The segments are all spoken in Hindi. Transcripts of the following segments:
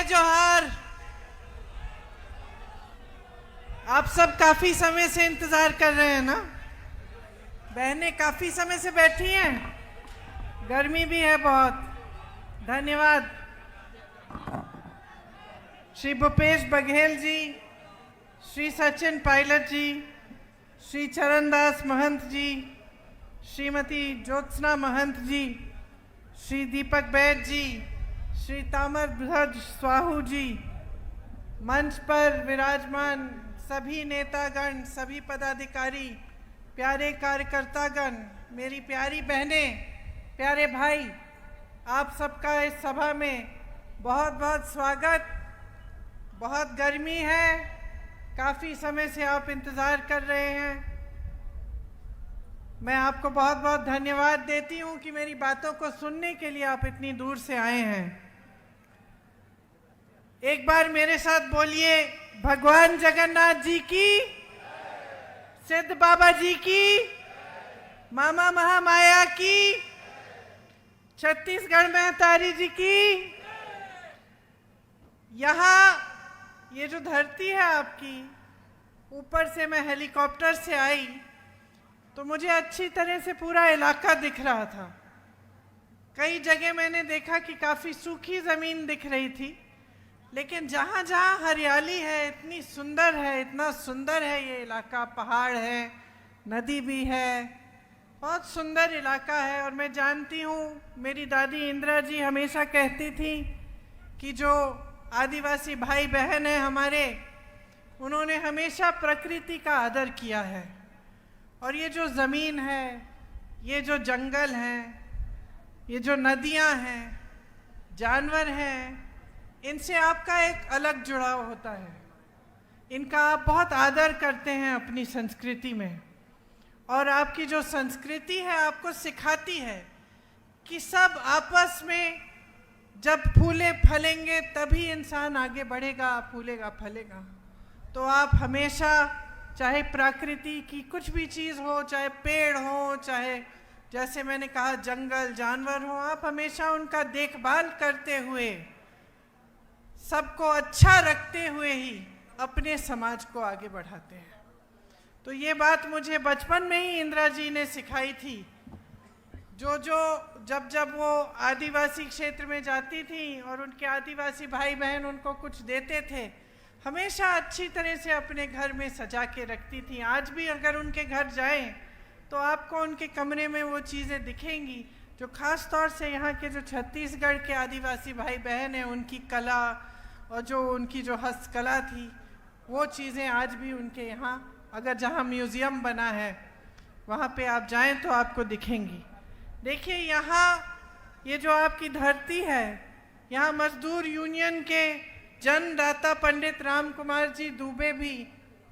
जोहार। आप सब काफी समय से इंतजार कर रहे हैं ना? बहनें काफी समय से बैठी हैं, गर्मी भी है बहुत। धन्यवाद। श्री भूपेश बघेल जी, श्री सचिन पायलट जी, श्री चरणदास महंत जी, श्रीमती ज्योत्सना महंत जी, श्री दीपक बैद जी, श्री ताम्रध्वज स्वाहू जी, मंच पर विराजमान सभी नेतागण, सभी पदाधिकारी, प्यारे कार्यकर्तागण, मेरी प्यारी बहनें, प्यारे भाई, आप सबका इस सभा में बहुत बहुत स्वागत। बहुत गर्मी है, काफ़ी समय से आप इंतज़ार कर रहे हैं। मैं आपको बहुत बहुत धन्यवाद देती हूँ कि मेरी बातों को सुनने के लिए आप इतनी दूर से आए हैं। एक बार मेरे साथ बोलिए, भगवान जगन्नाथ जी की, सिद्ध बाबा जी की, मामा महामाया की, छत्तीसगढ़ महतारी जी की। यहाँ ये जो धरती है आपकी, ऊपर से मैं हेलीकॉप्टर से आई तो मुझे अच्छी तरह से पूरा इलाका दिख रहा था। कई जगह मैंने देखा कि काफ़ी सूखी ज़मीन दिख रही थी, लेकिन जहाँ जहाँ हरियाली है, इतनी सुंदर है, इतना सुंदर है ये इलाका। पहाड़ है, नदी भी है, बहुत सुंदर इलाका है। और मैं जानती हूँ, मेरी दादी इंदिरा जी हमेशा कहती थी कि जो आदिवासी भाई बहन हैं हमारे, उन्होंने हमेशा प्रकृति का आदर किया है। और ये जो ज़मीन है, ये जो जंगल हैं, ये जो नदियाँ हैं, जानवर हैं, इनसे आपका एक अलग जुड़ाव होता है। इनका आप बहुत आदर करते हैं अपनी संस्कृति में। और आपकी जो संस्कृति है आपको सिखाती है कि सब आपस में जब फूले फलेंगे तभी इंसान आगे बढ़ेगा, फूलेगा फलेगा। तो आप हमेशा, चाहे प्रकृति की कुछ भी चीज़ हो, चाहे पेड़ हो, चाहे जैसे मैंने कहा जंगल जानवर हो, आप हमेशा उनका देखभाल करते हुए, सबको अच्छा रखते हुए ही अपने समाज को आगे बढ़ाते हैं। तो ये बात मुझे बचपन में ही इंदिरा जी ने सिखाई थी। जब वो आदिवासी क्षेत्र में जाती थी और उनके आदिवासी भाई बहन उनको कुछ देते थे, हमेशा अच्छी तरह से अपने घर में सजा के रखती थी। आज भी अगर उनके घर जाएं तो आपको उनके कमरे में वो चीज़ें दिखेंगी जो ख़ास तौर से यहाँ के जो छत्तीसगढ़ के आदिवासी भाई बहन हैं, उनकी कला और जो उनकी जो हस्तकला थी, वो चीज़ें आज भी उनके यहाँ, अगर जहाँ म्यूज़ियम बना है वहाँ पे आप जाएं तो आपको दिखेंगी। देखिए, यहाँ ये जो आपकी धरती है, यहाँ मजदूर यूनियन के जन्मदाता पंडित राम कुमार जी दुबे भी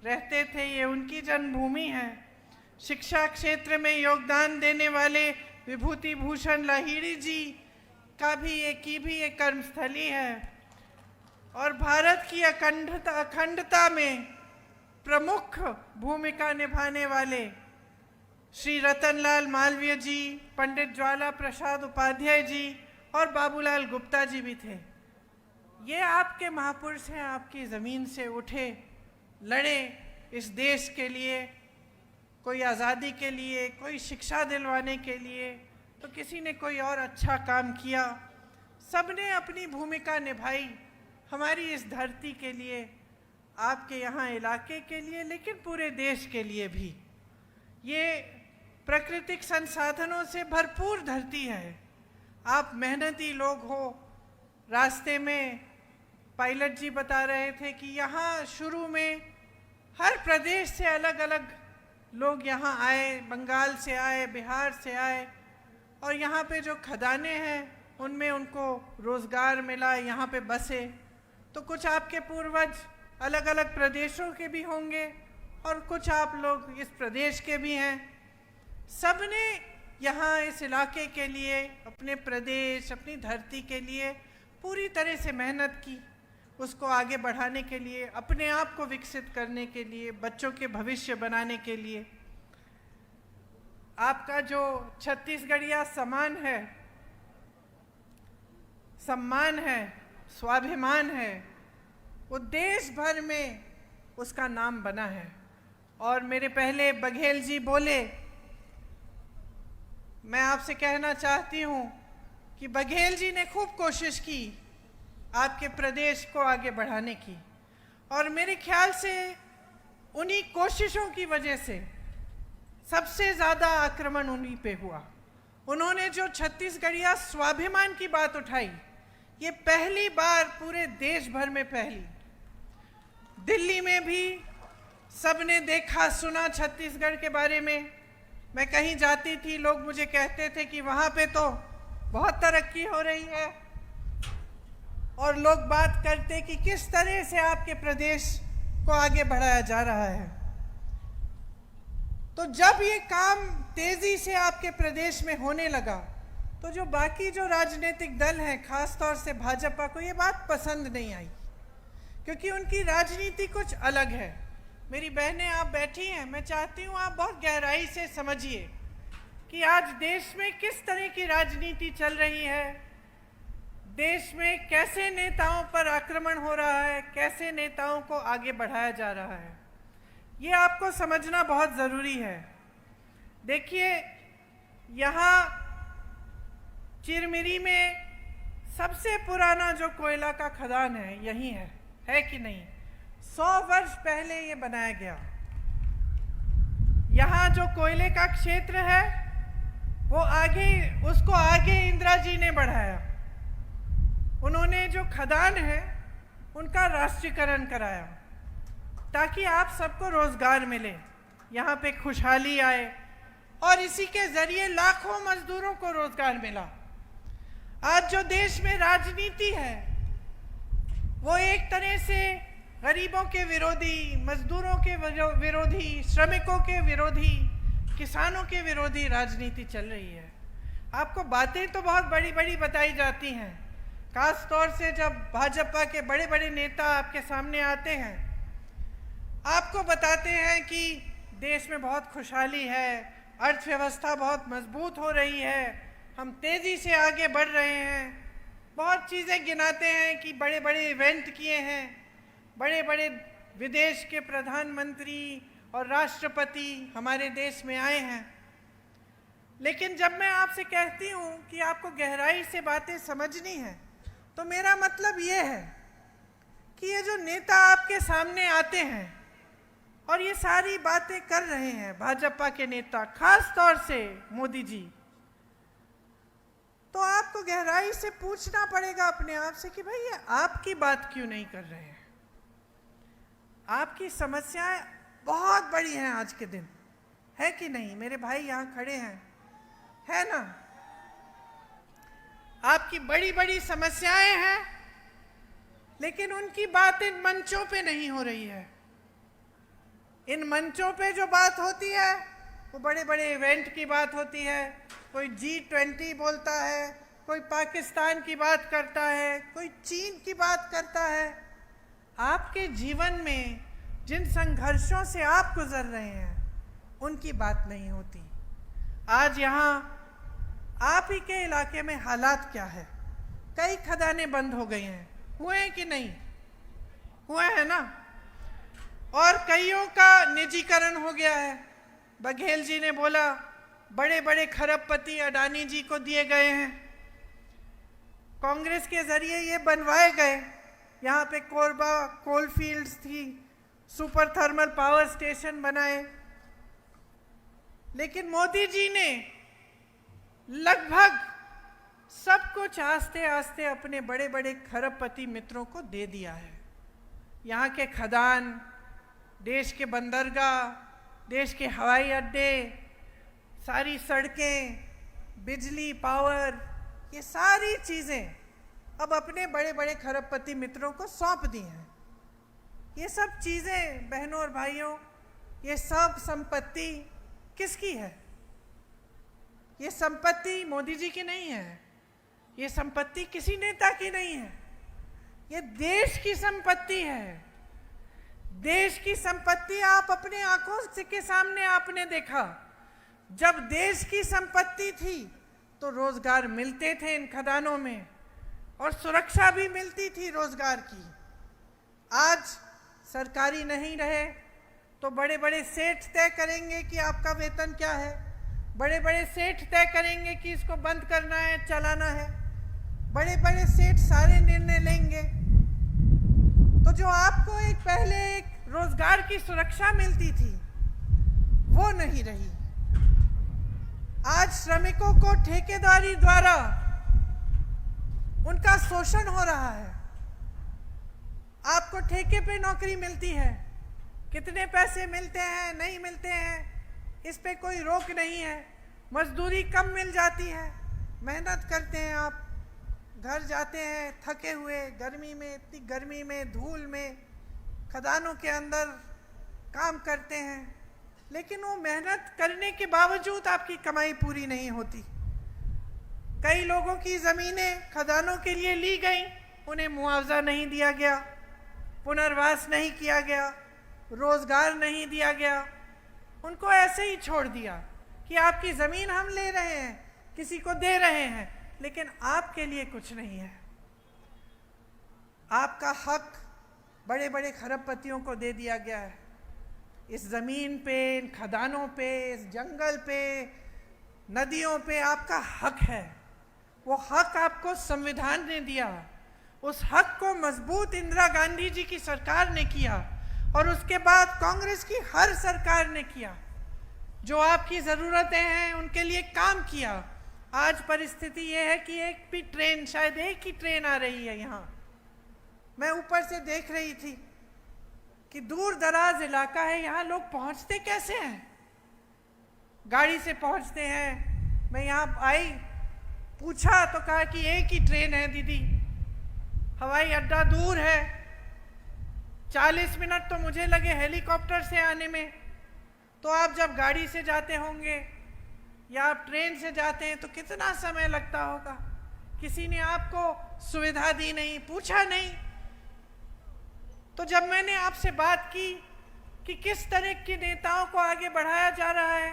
रहते थे। ये उनकी जन्मभूमि है। शिक्षा क्षेत्र में योगदान देने वाले विभूति भूषण लाहिड़ी जी का भी एक कर्मस्थली है। और भारत की अखंडता में प्रमुख भूमिका निभाने वाले श्री रतनलाल मालवीय जी, पंडित ज्वाला प्रसाद उपाध्याय जी और बाबूलाल गुप्ता जी भी थे। ये आपके महापुरुष हैं, आपकी ज़मीन से उठे, लड़े इस देश के लिए, कोई आज़ादी के लिए, कोई शिक्षा दिलवाने के लिए, तो किसी ने कोई और अच्छा काम किया। सबने अपनी भूमिका निभाई हमारी इस धरती के लिए, आपके यहाँ इलाके के लिए, लेकिन पूरे देश के लिए भी। ये प्राकृतिक संसाधनों से भरपूर धरती है। आप मेहनती लोग हो। रास्ते में पायलट जी बता रहे थे कि यहाँ शुरू में हर प्रदेश से अलग अलग लोग यहाँ आए, बंगाल से आए, बिहार से आए, और यहाँ पे जो खदानें हैं उनमें उनको रोज़गार मिला, यहाँ पे बसे। तो कुछ आपके पूर्वज अलग अलग प्रदेशों के भी होंगे और कुछ आप लोग इस प्रदेश के भी हैं। सबने यहाँ इस इलाके के लिए, अपने प्रदेश, अपनी धरती के लिए पूरी तरह से मेहनत की, उसको आगे बढ़ाने के लिए, अपने आप को विकसित करने के लिए, बच्चों के भविष्य बनाने के लिए। आपका जो छत्तीसगढ़िया सम्मान है, स्वाभिमान है, वो देश भर में उसका नाम बना है। और मेरे पहले बघेल जी बोले, मैं आपसे कहना चाहती हूँ कि बघेल जी ने खूब कोशिश की आपके प्रदेश को आगे बढ़ाने की, और मेरे ख्याल से उन्हीं कोशिशों की वजह से सबसे ज़्यादा आक्रमण उन्हीं पे हुआ। उन्होंने जो छत्तीसगढ़िया स्वाभिमान की बात उठाई, ये पहली बार पूरे देश भर में फैली। दिल्ली में भी सबने देखा सुना छत्तीसगढ़ के बारे में। मैं कहीं जाती थी, लोग मुझे कहते थे कि वहाँ पे तो बहुत तरक्की हो रही है, और लोग बात करते कि किस तरह से आपके प्रदेश को आगे बढ़ाया जा रहा है। तो जब ये काम तेजी से आपके प्रदेश में होने लगा, तो जो बाकी जो राजनीतिक दल हैं, खास तौर से भाजपा को ये बात पसंद नहीं आई, क्योंकि उनकी राजनीति कुछ अलग है। मेरी बहनें आप बैठी हैं, मैं चाहती हूँ आप बहुत गहराई से समझिए कि आज देश में किस तरह की राजनीति चल रही है, देश में कैसे नेताओं पर आक्रमण हो रहा है, कैसे नेताओं को आगे बढ़ाया जा रहा है। ये आपको समझना बहुत ज़रूरी है। देखिए, यहाँ चिरमिरी में सबसे पुराना जो कोयला का खदान है यही है कि नहीं? 100 वर्ष पहले ये बनाया गया। यहाँ जो कोयले का क्षेत्र है वो उसको आगे इंदिरा जी ने बढ़ाया। उन्होंने जो खदान है उनका राष्ट्रीयकरण कराया, ताकि आप सबको रोजगार मिले, यहाँ पे खुशहाली आए, और इसी के जरिए लाखों मजदूरों को रोजगार मिला। आज जो देश में राजनीति है वो एक तरह से गरीबों के विरोधी, मजदूरों के विरोधी, श्रमिकों के विरोधी, किसानों के विरोधी राजनीति चल रही है। आपको बातें तो बहुत बड़ी बड़ी बताई जाती हैं, खास तौर से जब भाजपा के बड़े बड़े नेता आपके सामने आते हैं, आपको बताते हैं कि देश में बहुत खुशहाली है, अर्थव्यवस्था बहुत मजबूत हो रही है, हम तेज़ी से आगे बढ़ रहे हैं। बहुत चीज़ें गिनाते हैं कि बड़े बड़े इवेंट किए हैं, बड़े बड़े विदेश के प्रधानमंत्री और राष्ट्रपति हमारे देश में आए हैं। लेकिन जब मैं आपसे कहती हूँ कि आपको गहराई से बातें समझनी है, तो मेरा मतलब ये है कि ये जो नेता आपके सामने आते हैं और ये सारी बातें कर रहे हैं, भाजपा के नेता, खास तौर से मोदी जी, तो आपको गहराई से पूछना पड़ेगा अपने आप से कि भाई ये आपकी बात क्यों नहीं कर रहे हैं। आपकी समस्याएं बहुत बड़ी हैं आज के दिन, है कि नहीं? मेरे भाई यहाँ खड़े हैं, है ना? आपकी बड़ी बड़ी समस्याएं हैं, लेकिन उनकी बात इन मंचों पे नहीं हो रही है। इन मंचों पे जो बात होती है वो बड़े बड़े इवेंट की बात होती है। कोई G20 बोलता है, कोई पाकिस्तान की बात करता है, कोई चीन की बात करता है। आपके जीवन में जिन संघर्षों से आप गुजर रहे हैं उनकी बात नहीं होती। आज यहाँ आप ही के इलाके में हालात क्या है? कई खदानें बंद हो गई हैं, हुए हैं कि नहीं? हुए हैं ना? और कईयों का निजीकरण हो गया है। बघेल जी ने बोला बड़े बड़े खरबपति अडानी जी को दिए गए हैं, कांग्रेस के जरिए ये बनवाए गए। यहाँ पे कोरबा कोल फील्ड्स थी, सुपर थर्मल पावर स्टेशन बनाए, लेकिन मोदी जी ने लगभग सब कुछ आस्ते आस्ते अपने बड़े बड़े खरबपति मित्रों को दे दिया है। यहाँ के खदान, देश के बंदरगाह, देश के हवाई अड्डे, सारी सड़कें, बिजली, पावर, ये सारी चीज़ें अब अपने बड़े बड़े खरबपति मित्रों को सौंप दी हैं। ये सब चीज़ें बहनों और भाइयों, ये सब संपत्ति किसकी है? ये संपत्ति मोदी जी की नहीं है, ये संपत्ति किसी नेता की नहीं है, ये देश की संपत्ति है। देश की संपत्ति आप अपने आंखों के सामने आपने देखा। जब देश की संपत्ति थी तो रोजगार मिलते थे इन खदानों में, और सुरक्षा भी मिलती थी रोजगार की। आज सरकारी नहीं रहे तो बड़े बड़े सेठ तय करेंगे कि आपका वेतन क्या है, बड़े बड़े सेठ तय करेंगे कि इसको बंद करना है, चलाना है, बड़े बड़े सेठ सारे निर्णय लेंगे। तो जो आपको एक पहले एक रोजगार की सुरक्षा मिलती थी वो नहीं रही। आज श्रमिकों को ठेकेदारी द्वारा उनका शोषण हो रहा है। आपको ठेके पे नौकरी मिलती है, कितने पैसे मिलते हैं नहीं मिलते हैं इस पे कोई रोक नहीं है। मजदूरी कम मिल जाती है, मेहनत करते हैं आप, घर जाते हैं थके हुए, गर्मी में, इतनी गर्मी में, धूल में, खदानों के अंदर काम करते हैं, लेकिन वो मेहनत करने के बावजूद आपकी कमाई पूरी नहीं होती। कई लोगों की ज़मीनें खदानों के लिए ली गई, उन्हें मुआवजा नहीं दिया गया, पुनर्वास नहीं किया गया, रोजगार नहीं दिया गया, उनको ऐसे ही छोड़ दिया कि आपकी ज़मीन हम ले रहे हैं, किसी को दे रहे हैं, लेकिन आपके लिए कुछ नहीं है। आपका हक बड़े बड़े खरबपतियों को दे दिया गया है। इस ज़मीन पे, इन खदानों पे, इस जंगल पे, नदियों पे आपका हक है। वो हक आपको संविधान ने दिया। उस हक को मजबूत इंदिरा गांधी जी की सरकार ने किया और उसके बाद कांग्रेस की हर सरकार ने किया। जो आपकी ज़रूरतें हैं उनके लिए काम किया। आज परिस्थिति ये है कि एक भी ट्रेन, शायद एक ही ट्रेन आ रही है यहाँ। मैं ऊपर से देख रही थी कि दूर दराज इलाका है, यहाँ लोग पहुँचते कैसे हैं? गाड़ी से पहुँचते हैं। मैं यहाँ आई, पूछा तो कहा कि एक ही ट्रेन है दीदी, हवाई अड्डा दूर है, 40 मिनट तो मुझे लगे हेलीकॉप्टर से आने में। तो आप जब गाड़ी से जाते होंगे या आप ट्रेन से जाते हैं तो कितना समय लगता होगा? किसी ने आपको सुविधा दी नहीं, पूछा नहीं। तो जब मैंने आपसे बात की कि किस तरह के नेताओं को आगे बढ़ाया जा रहा है,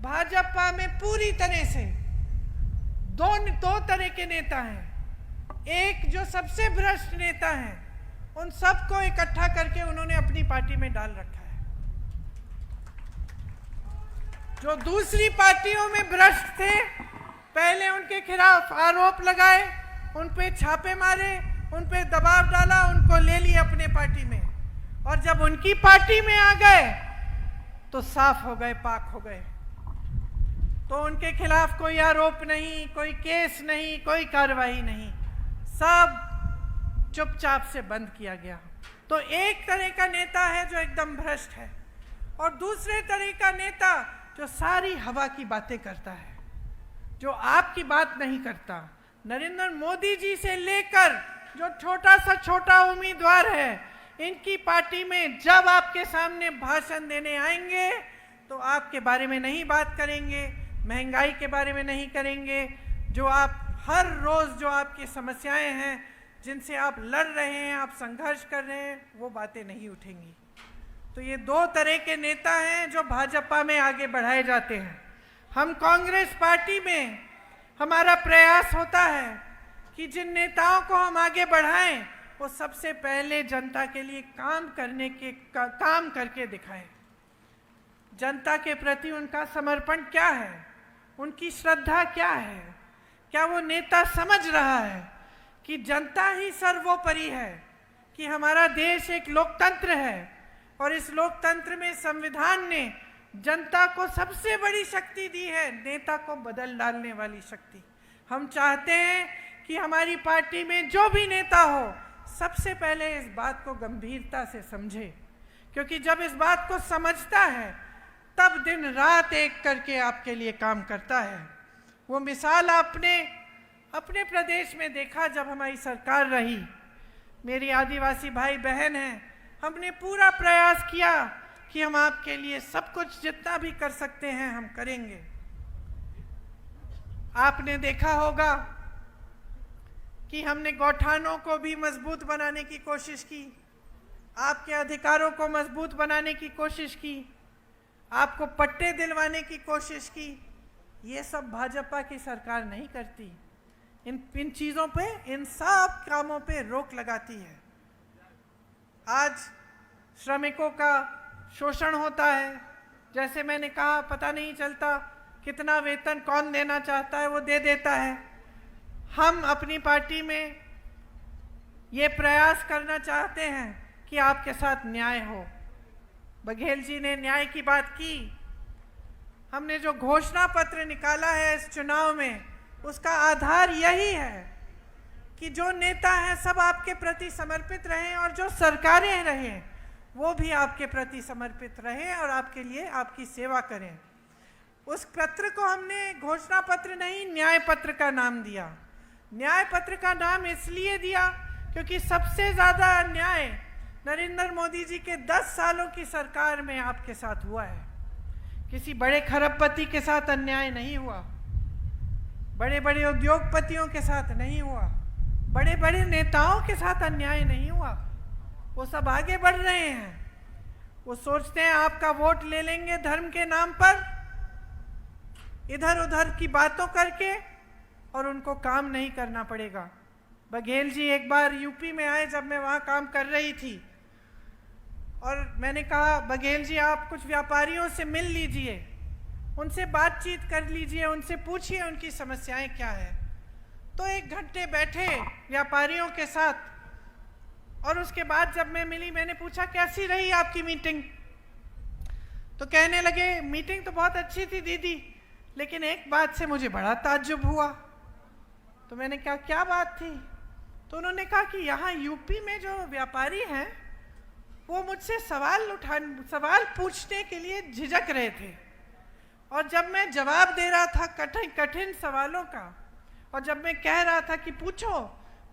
भाजपा में पूरी तरह से दो तरह के नेता हैं। एक जो सबसे भ्रष्ट नेता हैं, उन सबको इकट्ठा करके उन्होंने अपनी पार्टी में डाल रखा है। जो दूसरी पार्टियों में भ्रष्ट थे, पहले उनके खिलाफ आरोप लगाए, उन पे छापे मारे, उन पे दबाव डाला, उनको ले लिया अपने पार्टी में, और जब उनकी पार्टी में आ गए तो साफ हो गए, पाक हो गए। तो उनके खिलाफ कोई आरोप नहीं, कोई केस नहीं, कोई कार्रवाई नहीं, सब चुपचाप से बंद किया गया। तो एक तरह का नेता है जो एकदम भ्रष्ट है, और दूसरे तरह का नेता जो सारी हवा की बातें करता है, जो आपकी बात नहीं करता। नरेंद्र मोदी जी से लेकर जो छोटा सा छोटा उम्मीदवार है, इनकी पार्टी में जब आपके सामने भाषण देने आएंगे तो आपके बारे में नहीं बात करेंगे, महंगाई के बारे में नहीं करेंगे, जो आप हर रोज़ जो आपकी समस्याएं हैं, जिनसे आप लड़ रहे हैं, आप संघर्ष कर रहे हैं, वो बातें नहीं उठेंगी। तो ये दो तरह के नेता हैं जो भाजपा में आगे बढ़ाए जाते हैं। हम कांग्रेस पार्टी में हमारा प्रयास होता है कि जिन नेताओं को हम आगे बढ़ाएं, वो सबसे पहले जनता के लिए काम करके दिखाएं। जनता के प्रति उनका समर्पण क्या है, उनकी श्रद्धा क्या है, क्या वो नेता समझ रहा है कि जनता ही सर्वोपरि है, कि हमारा देश एक लोकतंत्र है और इस लोकतंत्र में संविधान ने जनता को सबसे बड़ी शक्ति दी है, नेता को बदल डालने वाली शक्ति। हम चाहते हैं कि हमारी पार्टी में जो भी नेता हो, सबसे पहले इस बात को गंभीरता से समझे, क्योंकि जब इस बात को समझता है तब दिन रात एक करके आपके लिए काम करता है। वो मिसाल आपने अपने प्रदेश में देखा जब हमारी सरकार रही। मेरी आदिवासी भाई बहन हैं, हमने पूरा प्रयास किया कि हम आपके लिए सब कुछ जितना भी कर सकते हैं हम करेंगे। आपने देखा होगा कि हमने गौठानों को भी मजबूत बनाने की कोशिश की, आपके अधिकारों को मजबूत बनाने की कोशिश की, आपको पट्टे दिलवाने की कोशिश की। ये सब भाजपा की सरकार नहीं करती। इन चीज़ों पे, इन सब कामों पे रोक लगाती है। आज श्रमिकों का शोषण होता है, जैसे मैंने कहा, पता नहीं चलता कितना वेतन कौन देना चाहता है वो दे देता है। हम अपनी पार्टी में ये प्रयास करना चाहते हैं कि आपके साथ न्याय हो। बघेल जी ने न्याय की बात की। हमने जो घोषणा पत्र निकाला है इस चुनाव में, उसका आधार यही है कि जो नेता हैं सब आपके प्रति समर्पित रहें और जो सरकारें रहें वो भी आपके प्रति समर्पित रहें और आपके लिए आपकी सेवा करें। उस पत्र को हमने घोषणा पत्र नहीं, न्याय पत्र का नाम दिया। न्याय पत्र का नाम इसलिए दिया क्योंकि सबसे ज़्यादा अन्याय नरेंद्र मोदी जी के 10 सालों की सरकार में आपके साथ हुआ है। किसी बड़े खरबपति के साथ अन्याय नहीं हुआ, बड़े बड़े उद्योगपतियों के साथ नहीं हुआ, बड़े बड़े नेताओं के साथ अन्याय नहीं हुआ। वो सब आगे बढ़ रहे हैं। वो सोचते हैं आपका वोट ले लेंगे धर्म के नाम पर, इधर उधर की बातों करके, और उनको काम नहीं करना पड़ेगा। बघेल जी एक बार यूपी में आए जब मैं वहाँ काम कर रही थी, और मैंने कहा बघेल जी आप कुछ व्यापारियों से मिल लीजिए, उनसे बातचीत कर लीजिए, उनसे पूछिए उनकी समस्याएं क्या है। तो 1 घंटे बैठे व्यापारियों के साथ, और उसके बाद जब मैं मिली मैंने पूछा कैसी रही आपकी मीटिंग। तो कहने लगे मीटिंग तो बहुत अच्छी थी दीदी, लेकिन एक बात से मुझे बड़ा ताज्जुब हुआ। तो मैंने कहा क्या बात थी? तो उन्होंने कहा कि यहाँ यूपी में जो व्यापारी हैं वो मुझसे सवाल पूछने के लिए झिझक रहे थे, और जब मैं जवाब दे रहा था कठिन सवालों का, और जब मैं कह रहा था कि पूछो,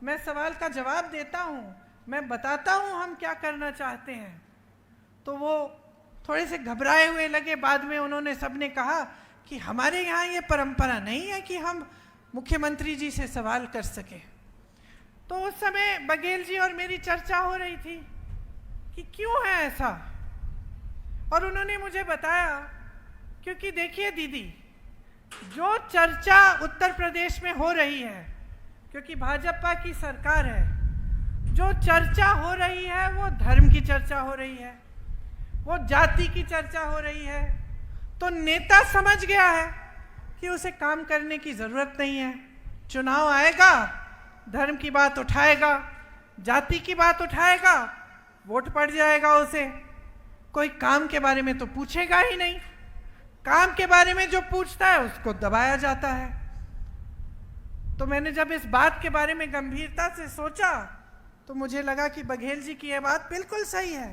मैं सवाल का जवाब देता हूँ, मैं बताता हूँ हम क्या करना चाहते हैं, तो वो थोड़े से घबराए हुए लगे। बाद में उन्होंने सबने कहा कि हमारे यहाँ ये परंपरा नहीं है कि हम मुख्यमंत्री जी से सवाल कर सकें। तो उस समय बघेल जी और मेरी चर्चा हो रही थी कि क्यों है ऐसा, और उन्होंने मुझे बताया क्योंकि देखिए दीदी, जो चर्चा उत्तर प्रदेश में हो रही है, क्योंकि भाजपा की सरकार है, जो चर्चा हो रही है वो धर्म की चर्चा हो रही है, वो जाति की चर्चा हो रही है। तो नेता समझ गया है कि उसे काम करने की ज़रूरत नहीं है। चुनाव आएगा, धर्म की बात उठाएगा, जाति की बात उठाएगा, वोट पड़ जाएगा उसे, कोई काम के बारे में तो पूछेगा ही नहीं। काम के बारे में जो पूछता है उसको दबाया जाता है। तो मैंने जब इस बात के बारे में गंभीरता से सोचा तो मुझे लगा कि बघेल जी की यह बात बिल्कुल सही है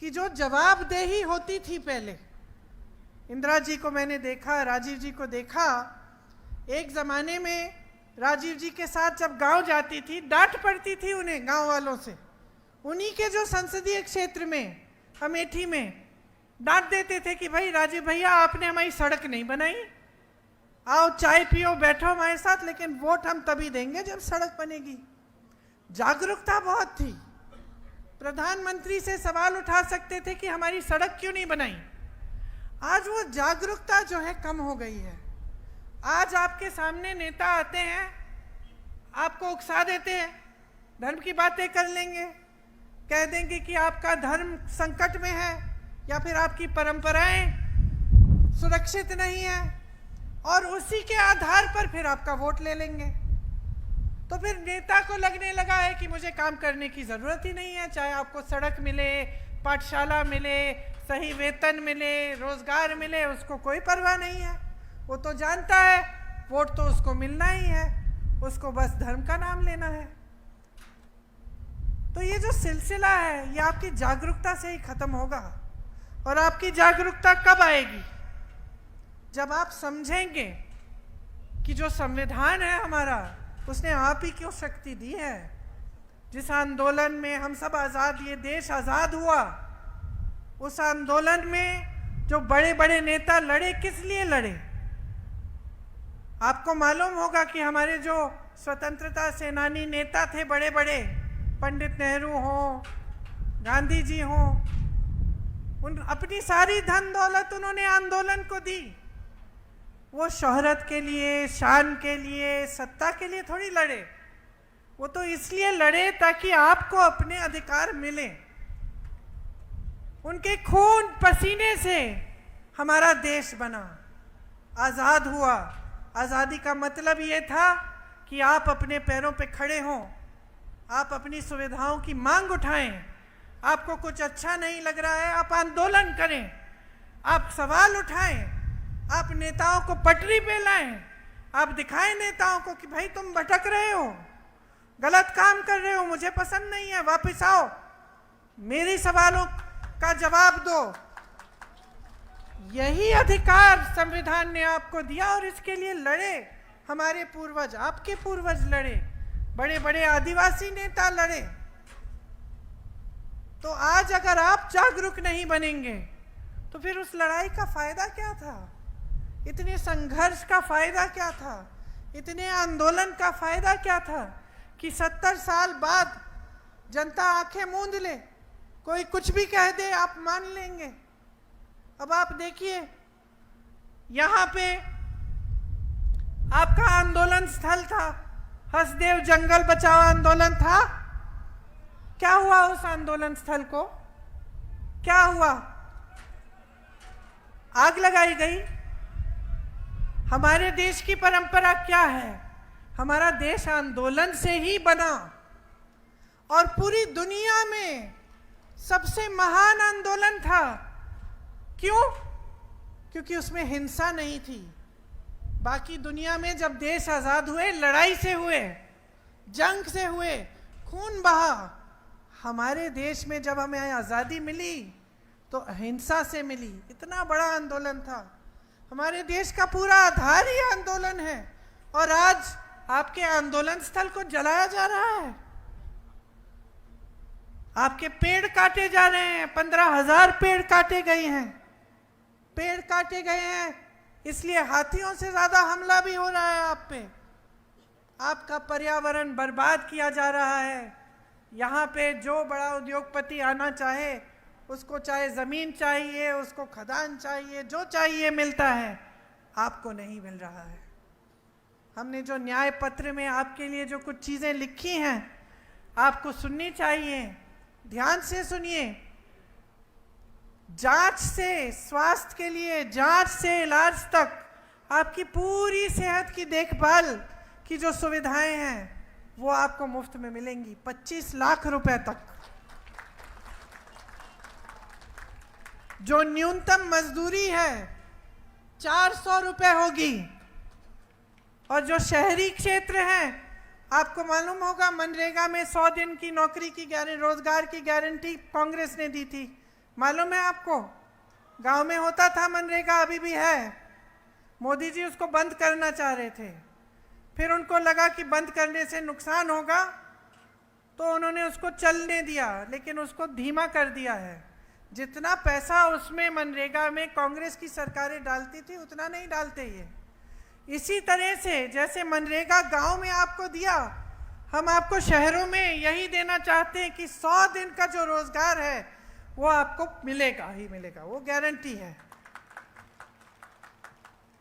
कि जो जवाबदेही होती थी पहले, इंदिरा जी को मैंने देखा, राजीव जी को देखा, एक ज़माने में राजीव जी के साथ जब गांव जाती थी डांट पड़ती थी उन्हें गांव वालों से। उन्हीं के जो संसदीय क्षेत्र में अमेठी में डांट देते थे कि भाई राजीव भैया आपने हमारी सड़क नहीं बनाई, आओ चाय पियो बैठो हमारे साथ, लेकिन वोट हम तभी देंगे जब सड़क बनेगी। जागरूकता बहुत थी। प्रधानमंत्री से सवाल उठा सकते थे कि हमारी सड़क क्यों नहीं बनाई। आज वो जागरूकता जो है कम हो गई है। आज आपके सामने नेता आते हैं, आपको उकसा देते हैं, धर्म की बातें कर लेंगे, कह देंगे कि आपका धर्म संकट में है या फिर आपकी परंपराएं सुरक्षित नहीं है, और उसी के आधार पर फिर आपका वोट ले लेंगे। तो फिर नेता को लगने लगा है कि मुझे काम करने की ज़रूरत ही नहीं है, चाहे आपको सड़क मिले, पाठशाला मिले, सही वेतन मिले, रोजगार मिले, उसको कोई परवाह नहीं है। वो तो जानता है वोट तो उसको मिलना ही है, उसको बस धर्म का नाम लेना है। तो ये जो सिलसिला है ये आपकी जागरूकता से ही खत्म होगा। और आपकी जागरूकता कब आएगी? जब आप समझेंगे कि जो संविधान है हमारा, उसने आप ही क्यों शक्ति दी है। जिस आंदोलन में हम सब आज़ाद, ये देश आज़ाद हुआ, उस आंदोलन में जो बड़े बड़े नेता लड़े, किस लिए लड़े? आपको मालूम होगा कि हमारे जो स्वतंत्रता सेनानी नेता थे बड़े बड़े, पंडित नेहरू हो, गांधी जी हो, उन अपनी सारी धन दौलत उन्होंने आंदोलन को दी। वो शोहरत के लिए, शान के लिए, सत्ता के लिए थोड़ी लड़े। वो तो इसलिए लड़े ताकि आपको अपने अधिकार मिले। उनके खून पसीने से हमारा देश बना, आज़ाद हुआ। आज़ादी का मतलब ये था कि आप अपने पैरों पे खड़े हों, आप अपनी सुविधाओं की मांग उठाएं। आपको कुछ अच्छा नहीं लग रहा है, आप आंदोलन करें, आप सवाल उठाएं, आप नेताओं को पटरी पे लाएं, आप दिखाएं नेताओं को कि भाई तुम भटक रहे हो, गलत काम कर रहे हो, मुझे पसंद नहीं है, वापस आओ, मेरी सवालों का जवाब दो। यही अधिकार संविधान ने आपको दिया और इसके लिए लड़े हमारे पूर्वज, आपके पूर्वज लड़े, बड़े बड़े आदिवासी नेता लड़े। तो आज अगर आप जागरूक नहीं बनेंगे तो फिर उस लड़ाई का फायदा क्या था? इतने संघर्ष का फायदा क्या था? इतने आंदोलन का फायदा क्या था कि 70 साल बाद जनता आंखें मूंद ले, कोई कुछ भी कह दे आप मान लेंगे। अब आप देखिए, यहाँ पे आपका आंदोलन स्थल था, हसदेव जंगल बचाओ आंदोलन था। क्या हुआ उस आंदोलन स्थल को? क्या हुआ? आग लगाई गई। हमारे देश की परंपरा क्या है? हमारा देश आंदोलन से ही बना और पूरी दुनिया में सबसे महान आंदोलन था। क्यों? क्योंकि उसमें हिंसा नहीं थी। बाकी दुनिया में जब देश आजाद हुए, लड़ाई से हुए, जंग से हुए, खून बहा। हमारे देश में जब हमें आज़ादी मिली तो अहिंसा से मिली। इतना बड़ा आंदोलन था। हमारे देश का पूरा आधार ही आंदोलन है और आज आपके आंदोलन स्थल को जलाया जा रहा है। आपके पेड़ काटे जा रहे हैं। 15,000 पेड़ काटे गए हैं। पेड़ काटे गए हैं इसलिए हाथियों से ज्यादा हमला भी हो रहा है आप पे। आपका पर्यावरण बर्बाद किया जा रहा है। यहाँ पे जो बड़ा उद्योगपति आना चाहे, उसको चाहे ज़मीन चाहिए, उसको खदान चाहिए, जो चाहिए मिलता है, आपको नहीं मिल रहा है। हमने जो न्याय पत्र में आपके लिए जो कुछ चीज़ें लिखी हैं, आपको सुननी चाहिए। ध्यान से सुनिए। जांच से स्वास्थ्य के लिए, जांच से इलाज तक, आपकी पूरी सेहत की देखभाल की जो सुविधाएं हैं वो आपको मुफ्त में मिलेंगी, 25 लाख रुपए तक। जो न्यूनतम मजदूरी है 400 रुपए होगी। और जो शहरी क्षेत्र हैं, आपको मालूम होगा मनरेगा में 100 दिन की नौकरी की रोजगार की गारंटी कांग्रेस ने दी थी। मालूम है आपको? गांव में होता था मनरेगा, अभी भी है। मोदी जी उसको बंद करना चाह रहे थे, फिर उनको लगा कि बंद करने से नुकसान होगा तो उन्होंने उसको चलने दिया, लेकिन उसको धीमा कर दिया है। जितना पैसा उसमें मनरेगा में कांग्रेस की सरकारें डालती थी उतना नहीं डालते ये। इसी तरह से जैसे मनरेगा गांव में आपको दिया, हम आपको शहरों में यही देना चाहते हैं कि 100 दिन का जो रोजगार है वो आपको मिलेगा ही मिलेगा, वो गारंटी है।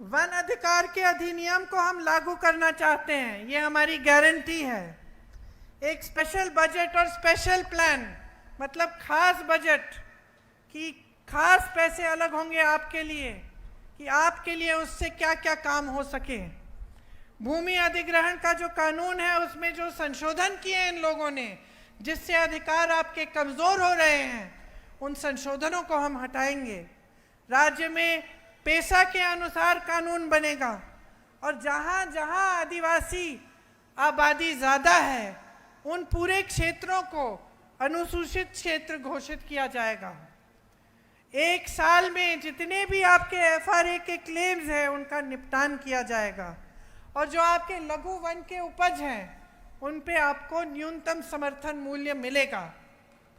वन अधिकार के अधिनियम को हम लागू करना चाहते हैं, ये हमारी गारंटी है। एक स्पेशल बजट और स्पेशल प्लान, मतलब खास बजट की खास पैसे अलग होंगे आपके लिए कि आपके लिए उससे क्या क्या काम हो सके। भूमि अधिग्रहण का जो कानून है उसमें जो संशोधन किए हैं इन लोगों ने, जिससे अधिकार आपके कमजोर हो रहे हैं, उन संशोधनों को हम हटाएंगे। राज्य में पेशा के अनुसार कानून बनेगा और जहाँ जहाँ आदिवासी आबादी ज़्यादा है उन पूरे क्षेत्रों को अनुसूचित क्षेत्र घोषित किया जाएगा। 1 साल में जितने भी आपके FRA के क्लेम्स हैं उनका निपटान किया जाएगा और जो आपके लघु वन के उपज हैं उन पे आपको न्यूनतम समर्थन मूल्य मिलेगा,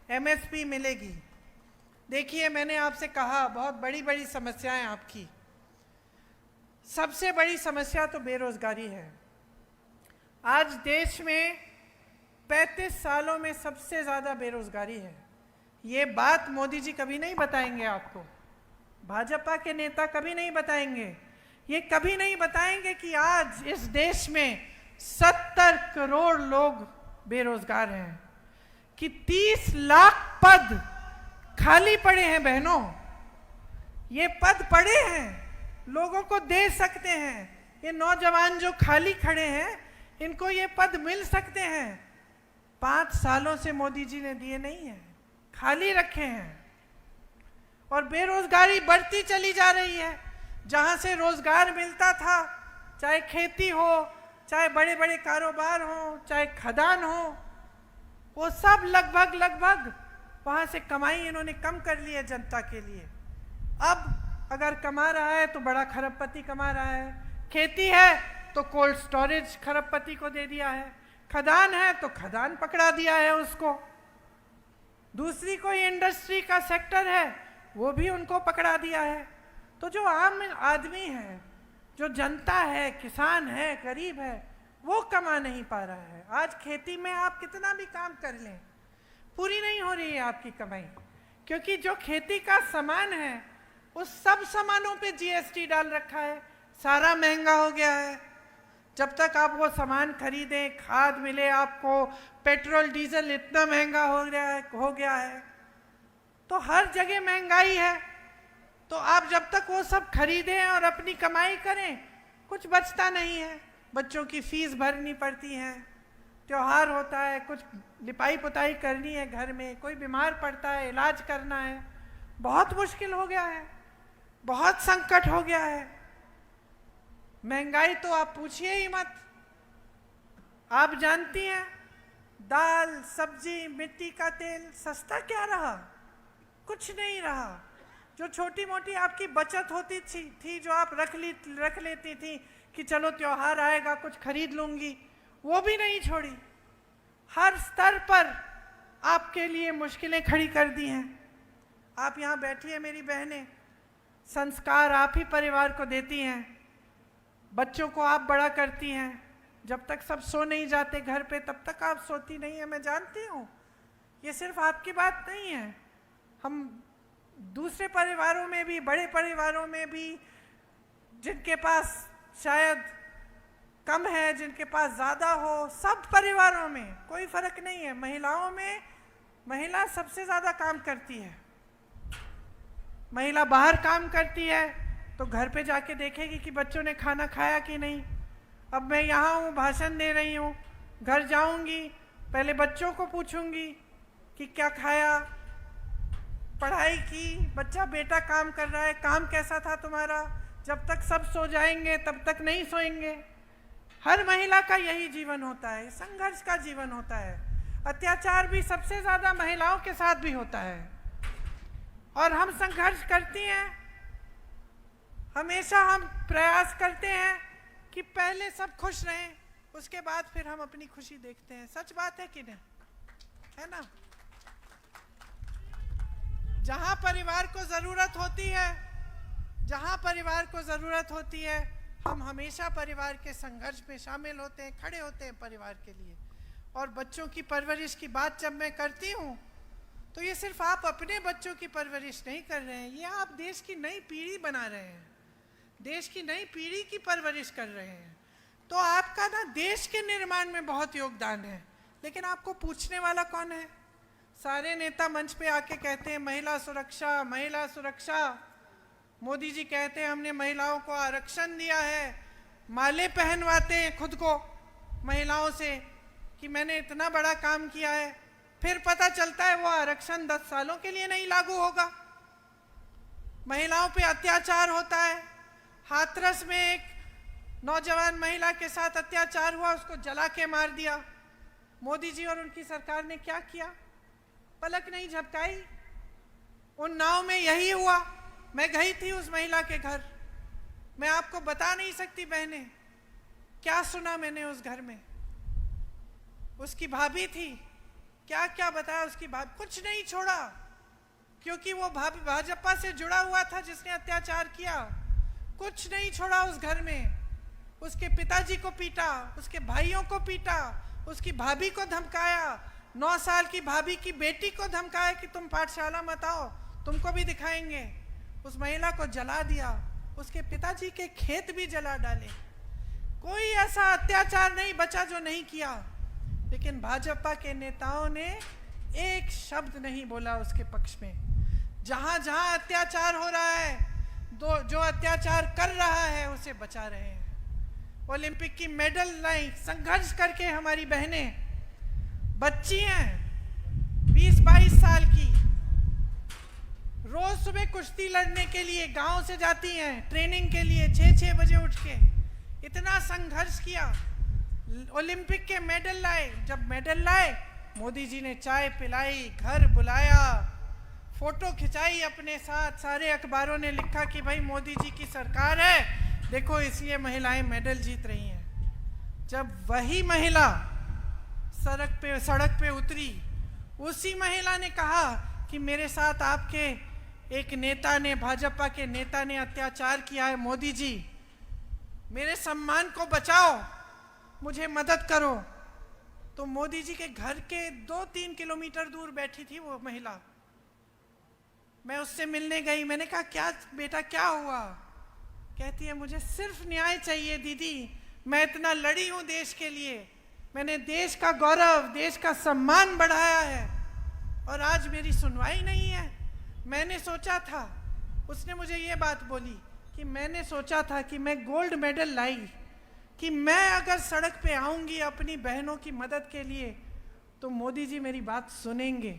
MSP मिलेगी। देखिए, मैंने आपसे कहा बहुत बड़ी बड़ी समस्याएं आपकी। सबसे बड़ी समस्या तो बेरोजगारी है। आज देश में 35 सालों में सबसे ज़्यादा बेरोजगारी है। ये बात मोदी जी कभी नहीं बताएंगे आपको, भाजपा के नेता कभी नहीं बताएंगे। ये कभी नहीं बताएंगे कि आज इस देश में 70 करोड़ लोग बेरोजगार हैं, कि 30 लाख पद खाली पड़े हैं। बहनों, ये पद पड़े हैं, लोगों को दे सकते हैं। ये नौजवान जो खाली खड़े हैं, इनको ये पद मिल सकते हैं। 5 सालों से मोदी जी ने दिए नहीं हैं, खाली रखे हैं। और बेरोजगारी बढ़ती चली जा रही है। जहां से रोजगार मिलता था, चाहे खेती हो, चाहे बड़े बड़े कारोबार हो, चाहे खदान हो, वो सब लगभग वहां से कमाई इन्होंने कम कर ली है जनता के लिए। अब अगर कमा रहा है तो बड़ा खरबपति कमा रहा है, खेती है तो कोल्ड स्टोरेज खरबपति को दे दिया है, खदान है तो खदान पकड़ा दिया है उसको, दूसरी कोई इंडस्ट्री का सेक्टर है वो भी उनको पकड़ा दिया है। तो जो आम आदमी है, जो जनता है, किसान है, गरीब है, वो कमा नहीं पा रहा है। आज खेती में आप कितना भी काम कर लें, पूरी नहीं हो रही है आपकी कमाई, क्योंकि जो खेती का सामान है उस सब सामानों पे जीएसटी डाल रखा है, सारा महंगा हो गया है। जब तक आप वो सामान खरीदें, खाद मिले आपको, पेट्रोल डीजल इतना महंगा हो गया है, तो हर जगह महंगाई है। तो आप जब तक वो सब खरीदें और अपनी कमाई करें, कुछ बचता नहीं है। बच्चों की फीस भरनी पड़ती है, त्योहार होता है, कुछ लिपाई पुताई करनी है घर में, कोई बीमार पड़ता है, इलाज करना है, बहुत मुश्किल हो गया है, बहुत संकट हो गया है। महंगाई तो आप पूछिए ही मत। आप जानती हैं, दाल, सब्जी, मिट्टी का तेल सस्ता क्या रहा? कुछ नहीं रहा। जो छोटी मोटी आपकी बचत होती थी जो आप रख लेती थी कि चलो त्योहार आएगा कुछ खरीद लूंगी, वो भी नहीं छोड़ी। हर स्तर पर आपके लिए मुश्किलें खड़ी कर दी हैं। आप यहाँ बैठी हैं मेरी बहनें, संस्कार आप ही परिवार को देती हैं, बच्चों को आप बड़ा करती हैं। जब तक सब सो नहीं जाते घर पे तब तक आप सोती नहीं है, मैं जानती हूँ। ये सिर्फ आपकी बात नहीं है, हम दूसरे परिवारों में भी, बड़े परिवारों में भी, जिनके पास शायद कम है, जिनके पास ज़्यादा हो, सब परिवारों में कोई फर्क नहीं है। महिलाओं में महिला सबसे ज़्यादा काम करती है। महिला बाहर काम करती है तो घर पे जाके देखेगी कि बच्चों ने खाना खाया कि नहीं। अब मैं यहाँ हूँ, भाषण दे रही हूँ, घर जाऊँगी, पहले बच्चों को पूछूंगी कि क्या खाया, पढ़ाई की, बच्चा बेटा काम कर रहा है, काम कैसा था तुम्हारा। जब तक सब सो जाएंगे तब तक नहीं सोएंगे। हर महिला का यही जीवन होता है, संघर्ष का जीवन होता है। अत्याचार भी सबसे ज़्यादा महिलाओं के साथ भी होता है और हम संघर्ष करती हैं। हमेशा हम प्रयास करते हैं कि पहले सब खुश रहें, उसके बाद फिर हम अपनी खुशी देखते हैं। सच बात है कि नहीं, है ना? जहां परिवार को ज़रूरत होती है, जहां परिवार को ज़रूरत होती है, हम हमेशा परिवार के संघर्ष में शामिल होते हैं, खड़े होते हैं परिवार के लिए। और बच्चों की परवरिश की बात जब मैं करती हूँ तो ये सिर्फ आप अपने बच्चों की परवरिश नहीं कर रहे हैं, ये आप देश की नई पीढ़ी बना रहे हैं, देश की नई पीढ़ी की परवरिश कर रहे हैं। तो आपका ना देश के निर्माण में बहुत योगदान है। लेकिन आपको पूछने वाला कौन है? सारे नेता मंच पे आके कहते हैं महिला सुरक्षा, महिला सुरक्षा। मोदी जी कहते हैं हमने महिलाओं को आरक्षण दिया है, माले पहनवाते हैं खुद को महिलाओं से कि मैंने इतना बड़ा काम किया है। फिर पता चलता है वो आरक्षण 10 सालों के लिए नहीं लागू होगा। महिलाओं पे अत्याचार होता है। हाथरस में एक नौजवान महिला के साथ अत्याचार हुआ, उसको जला के मार दिया। मोदी जी और उनकी सरकार ने क्या किया? पलक नहीं झपकाई। उन्नाव में यही हुआ। मैं गई थी उस महिला के घर, मैं आपको बता नहीं सकती बहनें क्या सुना मैंने उस घर में। उसकी भाभी थी, क्या क्या बताया उसकी भाभी, कुछ नहीं छोड़ा, क्योंकि वो भाभी भाजपा से जुड़ा हुआ था जिसने अत्याचार किया। कुछ नहीं छोड़ा उस घर में। उसके पिताजी को पीटा, उसके भाइयों को पीटा, उसकी भाभी को धमकाया, 9 साल की भाभी की बेटी को धमकाया कि तुम पाठशाला मत आओ, तुमको भी दिखाएंगे। उस महिला को जला दिया, उसके पिताजी के खेत भी जला डाले। कोई ऐसा अत्याचार नहीं बचा जो नहीं किया, लेकिन भाजपा के नेताओं ने एक शब्द नहीं बोला उसके पक्ष में। जहां जहां अत्याचार हो रहा है, जो अत्याचार कर रहा है उसे बचा रहे हैं। ओलंपिक की मेडल लाई, संघर्ष करके हमारी बहनें, बच्ची हैं 20-22 साल की, रोज सुबह कुश्ती लड़ने के लिए गांव से जाती हैं ट्रेनिंग के लिए, 6-6 बजे उठ के इतना संघर्ष किया, ओलंपिक के मेडल लाए। जब मेडल लाए, मोदी जी ने चाय पिलाई, घर बुलाया, फोटो खिंचाई अपने साथ, सारे अखबारों ने लिखा कि भाई मोदी जी की सरकार है, देखो इसलिए महिलाएं मेडल जीत रही हैं। जब वही महिला सड़क पे उतरी, उसी महिला ने कहा कि मेरे साथ आपके एक नेता ने, भाजपा के नेता ने अत्याचार किया है, मोदी जी मेरे सम्मान को बचाओ, मुझे मदद करो। तो मोदी जी के घर के 2-3 किलोमीटर दूर बैठी थी वो महिला। मैं उससे मिलने गई, मैंने कहा क्या बेटा क्या हुआ? कहती है मुझे सिर्फ न्याय चाहिए दीदी, मैं इतना लड़ी हूं देश के लिए, मैंने देश का गौरव, देश का सम्मान बढ़ाया है और आज मेरी सुनवाई नहीं है। मैंने सोचा था, उसने मुझे ये बात बोली कि मैंने सोचा था कि मैं गोल्ड मेडल लाई, कि मैं अगर सड़क पे आऊंगी अपनी बहनों की मदद के लिए तो मोदी जी मेरी बात सुनेंगे,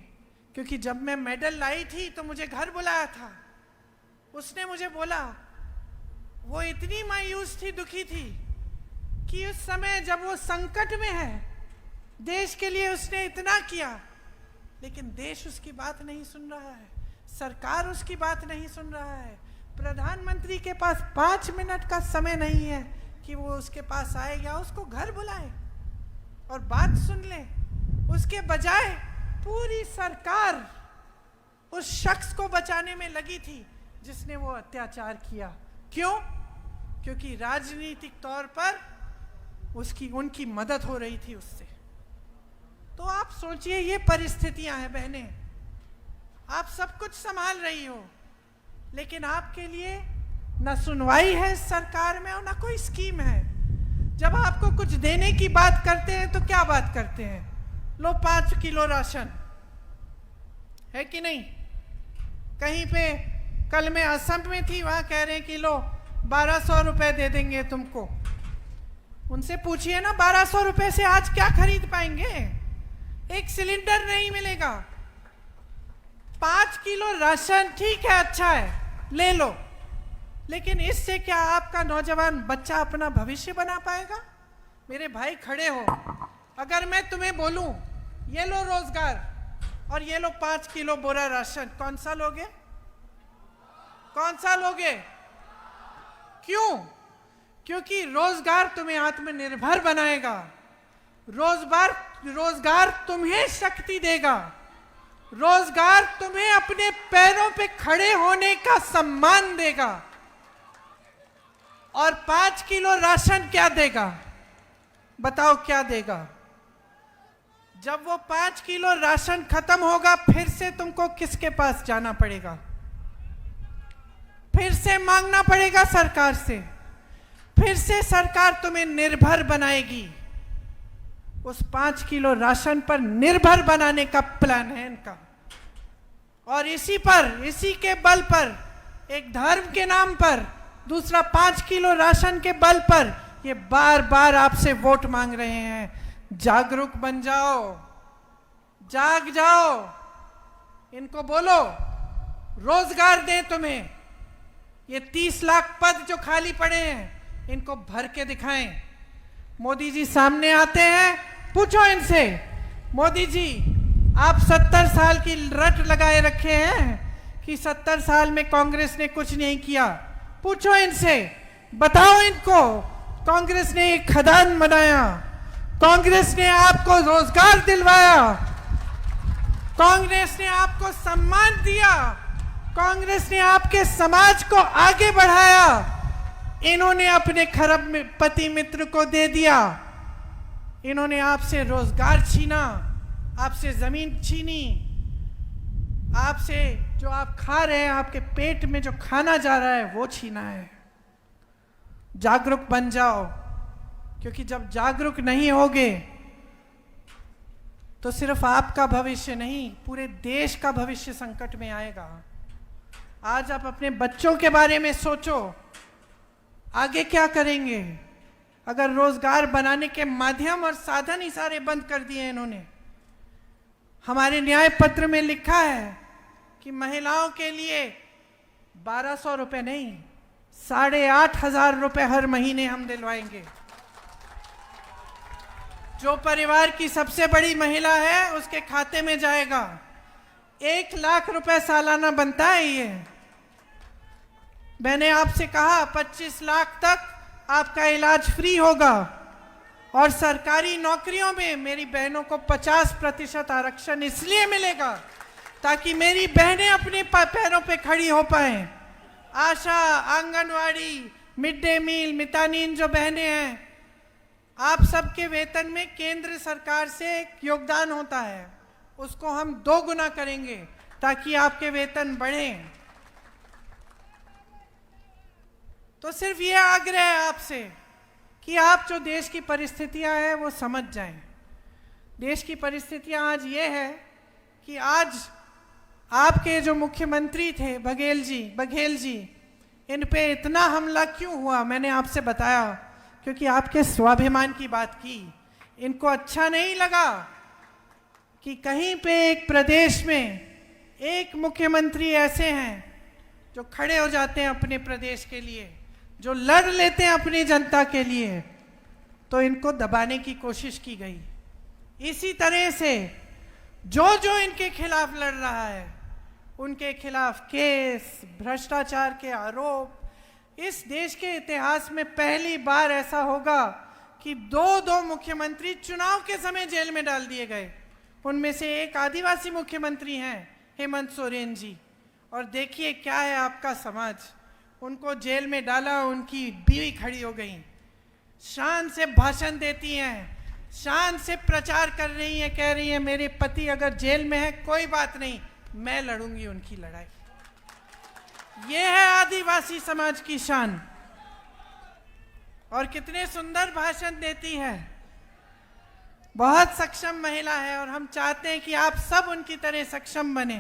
क्योंकि जब मैं मेडल लाई थी तो मुझे घर बुलाया था। उसने मुझे बोला, वो इतनी मायूस थी, दुखी थी कि उस समय जब वो संकट में है, देश के लिए उसने इतना किया, लेकिन देश उसकी बात नहीं सुन रहा है, सरकार उसकी बात नहीं सुन रहा है। प्रधानमंत्री के पास 5 मिनट का समय नहीं है कि वो उसके पास आए या उसको घर बुलाए और बात सुन ले। उसके बजाय पूरी सरकार उस शख्स को बचाने में लगी थी जिसने वो अत्याचार किया। क्यों? क्योंकि राजनीतिक तौर पर उनकी मदद हो रही थी उससे। तो आप सोचिए, ये परिस्थितियां हैं बहनें, आप सब कुछ संभाल रही हो, लेकिन आपके लिए ना सुनवाई है सरकार में और ना कोई स्कीम है। जब आपको कुछ देने की बात करते हैं तो क्या बात करते हैं? लो 5 किलो राशन, है कि नहीं? कहीं पे कल मैं असम में थी, वहां कह रहे हैं कि लो 1200 रुपए दे देंगे तुमको। उनसे पूछिए ना, 1200 रुपए से आज क्या खरीद पाएंगे? एक सिलेंडर नहीं मिलेगा। 5 किलो राशन ठीक है, अच्छा है, ले लो, लेकिन इससे क्या आपका नौजवान बच्चा अपना भविष्य बना पाएगा? मेरे भाई खड़े हो, अगर मैं तुम्हें बोलूं ये लो रोजगार और ये लो 5 किलो बोरा राशन, कौन सा लोगे? कौन सा लोगे? क्यों? क्योंकि रोजगार तुम्हें आत्मनिर्भर बनाएगा, रोजगार तुम्हें शक्ति देगा, रोजगार तुम्हें अपने पैरों पे खड़े होने का सम्मान देगा। और 5 किलो राशन क्या देगा? बताओ क्या देगा? जब वो 5 किलो राशन खत्म होगा, फिर से तुमको किसके पास जाना पड़ेगा? फिर से मांगना पड़ेगा सरकार से, फिर से सरकार तुम्हें निर्भर बनाएगी। उस 5 किलो राशन पर निर्भर बनाने का प्लान है इनका। और इसी के बल पर, एक धर्म के नाम पर, दूसरा 5 किलो राशन के बल पर ये बार बार आपसे वोट मांग रहे हैं। जागरूक बन जाओ, जाग जाओ, इनको बोलो रोजगार दें तुम्हें। ये 30 लाख पद जो खाली पड़े हैं, इनको भर के दिखाएं। मोदी जी सामने आते हैं, पूछो इनसे, मोदी जी आप 70 साल की रट लगाए रखे हैं कि 70 साल में कांग्रेस ने कुछ नहीं किया। पूछो इनसे, बताओ इनको, कांग्रेस ने एक खदान बनाया, कांग्रेस ने आपको रोजगार दिलवाया, कांग्रेस ने आपको सम्मान दिया, कांग्रेस ने आपके समाज को आगे बढ़ाया। इन्होंने अपने खरबपति मित्र को दे दिया, इन्होंने आपसे रोजगार छीना, आपसे जमीन छीनी, आपसे जो आप खा रहे हैं, आपके पेट में जो खाना जा रहा है वो छीना है। जागरूक बन जाओ, क्योंकि जब जागरूक नहीं होगे तो सिर्फ आपका भविष्य नहीं, पूरे देश का भविष्य संकट में आएगा। आज आप अपने बच्चों के बारे में सोचो, आगे क्या करेंगे? अगर रोजगार बनाने के माध्यम और साधन ही सारे बंद कर दिए इन्होंने। हमारे न्याय पत्र में लिखा है कि महिलाओं के लिए 1200 रुपये नहीं, 8,500 रुपये हर महीने हम दिलवाएंगे। जो परिवार की सबसे बड़ी महिला है उसके खाते में जाएगा। 1 लाख रुपए सालाना बनता है ये। मैंने आपसे कहा 25 लाख तक आपका इलाज फ्री होगा, और सरकारी नौकरियों में मेरी बहनों को 50% आरक्षण इसलिए मिलेगा ताकि मेरी बहनें अपने पैरों पे खड़ी हो पाएं। आशा, आंगनवाड़ी, मिड डे मील, मितानीन जो बहनें हैं, आप सबके वेतन में केंद्र सरकार से एक योगदान होता है, उसको हम 2 गुना करेंगे ताकि आपके वेतन बढ़ें। तो सिर्फ ये आग्रह है आपसे कि आप जो देश की परिस्थितियां हैं वो समझ जाएं। देश की परिस्थितियां आज ये है कि आज आपके जो मुख्यमंत्री थे बघेल जी, इन पे इतना हमला क्यों हुआ? मैंने आपसे बताया, क्योंकि आपके स्वाभिमान की बात की। इनको अच्छा नहीं लगा कि कहीं पे एक प्रदेश में एक मुख्यमंत्री ऐसे हैं जो खड़े हो जाते हैं अपने प्रदेश के लिए, जो लड़ लेते हैं अपनी जनता के लिए, तो इनको दबाने की कोशिश की गई। इसी तरह से जो इनके खिलाफ लड़ रहा है, उनके खिलाफ केस, भ्रष्टाचार के आरोप, इस देश के इतिहास में पहली बार ऐसा होगा कि 2 मुख्यमंत्री चुनाव के समय जेल में डाल दिए गए। उनमें से एक आदिवासी मुख्यमंत्री हैं, हेमंत सोरेन जी, और देखिए क्या है आपका समाज। उनको जेल में डाला, उनकी बीवी खड़ी हो गई, शान से भाषण देती हैं, शान से प्रचार कर रही हैं, कह रही हैं मेरे पति अगर जेल में है कोई बात नहीं, मैं लड़ूंगी उनकी लड़ाई। ये है आदिवासी समाज की शान। और कितने सुंदर भाषण देती है, बहुत सक्षम महिला है, और हम चाहते हैं कि आप सब उनकी तरह सक्षम बने।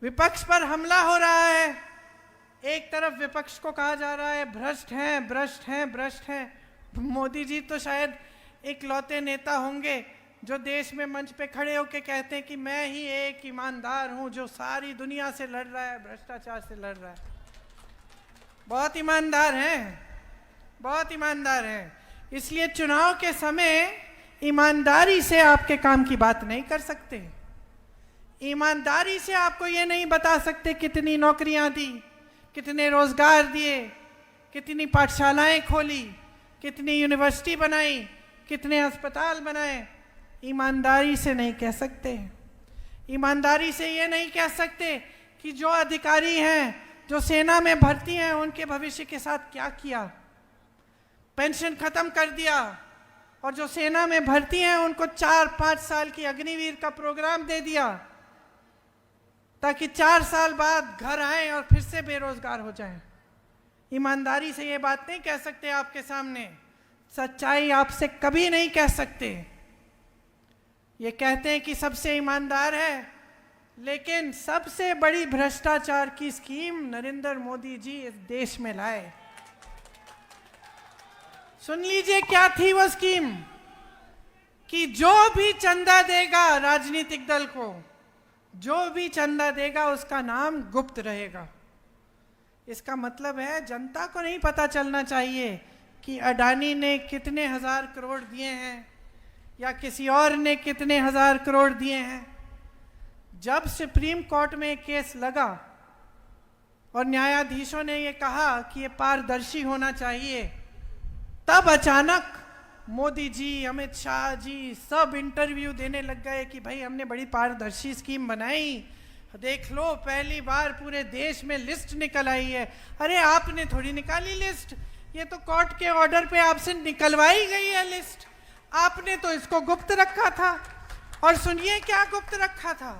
विपक्ष पर हमला हो रहा है, एक तरफ विपक्ष को कहा जा रहा है भ्रष्ट हैं, भ्रष्ट हैं, भ्रष्ट हैं। मोदी जी तो शायद इकलौते नेता होंगे जो देश में मंच पे खड़े होकर कहते हैं कि मैं ही एक ईमानदार हूं जो सारी दुनिया से लड़ रहा है, भ्रष्टाचार से लड़ रहा है। बहुत ईमानदार हैं, बहुत ईमानदार हैं। इसलिए चुनाव के समय ईमानदारी से आपके काम की बात नहीं कर सकते। ईमानदारी से आपको ये नहीं बता सकते कितनी नौकरियां दी, कितने रोजगार दिए, कितनी पाठशालाएं खोली, कितनी यूनिवर्सिटी बनाई, कितने अस्पताल बनाए। ईमानदारी से नहीं कह सकते। ईमानदारी से ये नहीं कह सकते कि जो अधिकारी हैं, जो सेना में भर्ती हैं, उनके भविष्य के साथ क्या किया, पेंशन खत्म कर दिया, और जो सेना में भर्ती हैं उनको 4-5 साल की अग्निवीर का प्रोग्राम दे दिया ताकि 4 साल बाद घर आए और फिर से बेरोजगार हो जाएं। ईमानदारी से ये बात नहीं कह सकते आपके सामने, सच्चाई आपसे कभी नहीं कह सकते। ये कहते हैं कि सबसे ईमानदार है, लेकिन सबसे बड़ी भ्रष्टाचार की स्कीम नरेंद्र मोदी जी इस देश में लाए। सुन लीजिए क्या थी वो स्कीम, कि जो भी चंदा देगा राजनीतिक दल को, जो भी चंदा देगा उसका नाम गुप्त रहेगा। इसका मतलब है जनता को नहीं पता चलना चाहिए कि अडानी ने कितने 1000 करोड़ दिए हैं या किसी और ने कितने 1000 करोड़ दिए हैं। जब सुप्रीम कोर्ट में केस लगा और न्यायाधीशों ने ये कहा कि ये पारदर्शी होना चाहिए, तब अचानक मोदी जी, अमित शाह जी सब इंटरव्यू देने लग गए कि भाई हमने बड़ी पारदर्शी स्कीम बनाई, देख लो पहली बार पूरे देश में लिस्ट निकल आई है। अरे आपने थोड़ी निकाली लिस्ट, ये तो कोर्ट के ऑर्डर पे आपसे निकलवाई गई है लिस्ट, आपने तो इसको गुप्त रखा था। और सुनिए क्या गुप्त रखा था,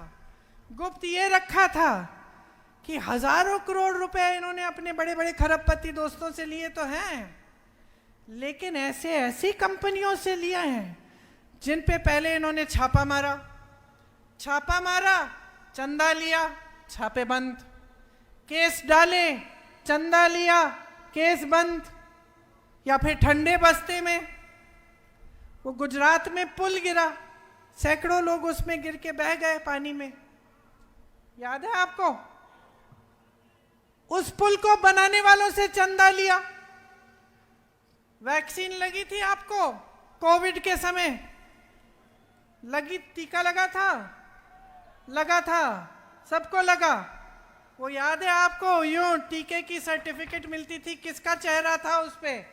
गुप्त ये रखा था कि हजारों करोड़ रुपए इन्होंने अपने बड़े बड़े खरबपति दोस्तों से लिए तो हैं, लेकिन ऐसे ऐसी कंपनियों से लिया है जिन पे पहले इन्होंने छापा मारा, चंदा लिया, छापे बंद, केस डाले, चंदा लिया, केस बंद। या फिर ठंडे बस्ते में वो गुजरात में पुल गिरा, सैकड़ों लोग उसमें गिर के बह गए पानी में, याद है आपको? उस पुल को बनाने वालों से चंदा लिया। वैक्सीन लगी थी आपको कोविड के समय, लगी, टीका लगा था, सबको लगा। वो याद है आपको? यूं टीके की सर्टिफिकेट मिलती थी, किसका चेहरा था उस पे?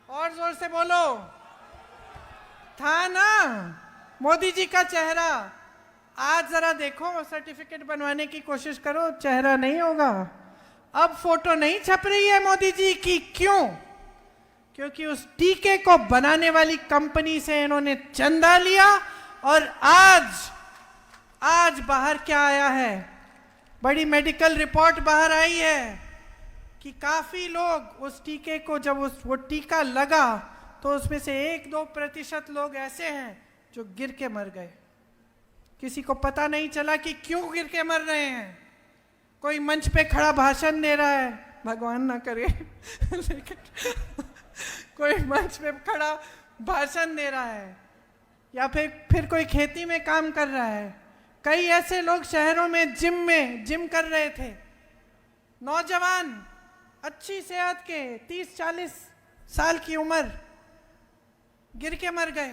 और जोर से बोलो, था ना, मोदी जी का चेहरा। आज जरा देखो, सर्टिफिकेट बनवाने की कोशिश करो, चेहरा नहीं होगा। अब फोटो नहीं छप रही है मोदी जी की, क्यों? क्योंकि उस टीके को बनाने वाली कंपनी से इन्होंने चंदा लिया। और आज बाहर क्या आया है? बड़ी मेडिकल रिपोर्ट बाहर आई है कि काफी लोग उस टीके को, जब वो टीका लगा तो उसमें से 1-2% लोग ऐसे हैं जो गिर के मर गए। किसी को पता नहीं चला कि क्यों गिर के मर रहे हैं। कोई मंच पे खड़ा भाषण दे रहा है, भगवान ना करे लेकिन कोई मंच पे खड़ा भाषण दे रहा है, या फिर कोई खेती में काम कर रहा है। कई ऐसे लोग शहरों में जिम कर रहे थे, नौजवान, अच्छी सेहत के, 30-40 साल की उम्र, गिर के मर गए।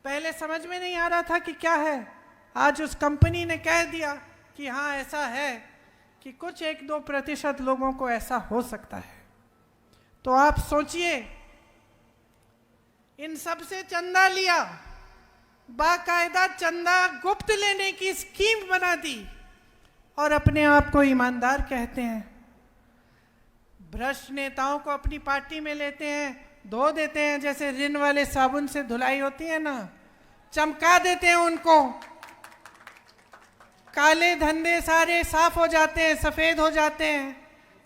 पहले समझ में नहीं आ रहा था कि क्या है। आज उस कंपनी ने कह दिया कि हाँ ऐसा है कि कुछ 1-2% लोगों को ऐसा हो सकता है। तो आप सोचिए, इन सब से चंदा लिया, बाकायदा चंदा गुप्त लेने की स्कीम बना दी, और अपने आप को ईमानदार कहते हैं। भ्रष्ट नेताओं को अपनी पार्टी में लेते हैं, धो देते हैं, जैसे रिन वाले साबुन से धुलाई होती है ना, चमका देते हैं उनको। काले धंधे सारे साफ हो जाते हैं, सफेद हो जाते हैं।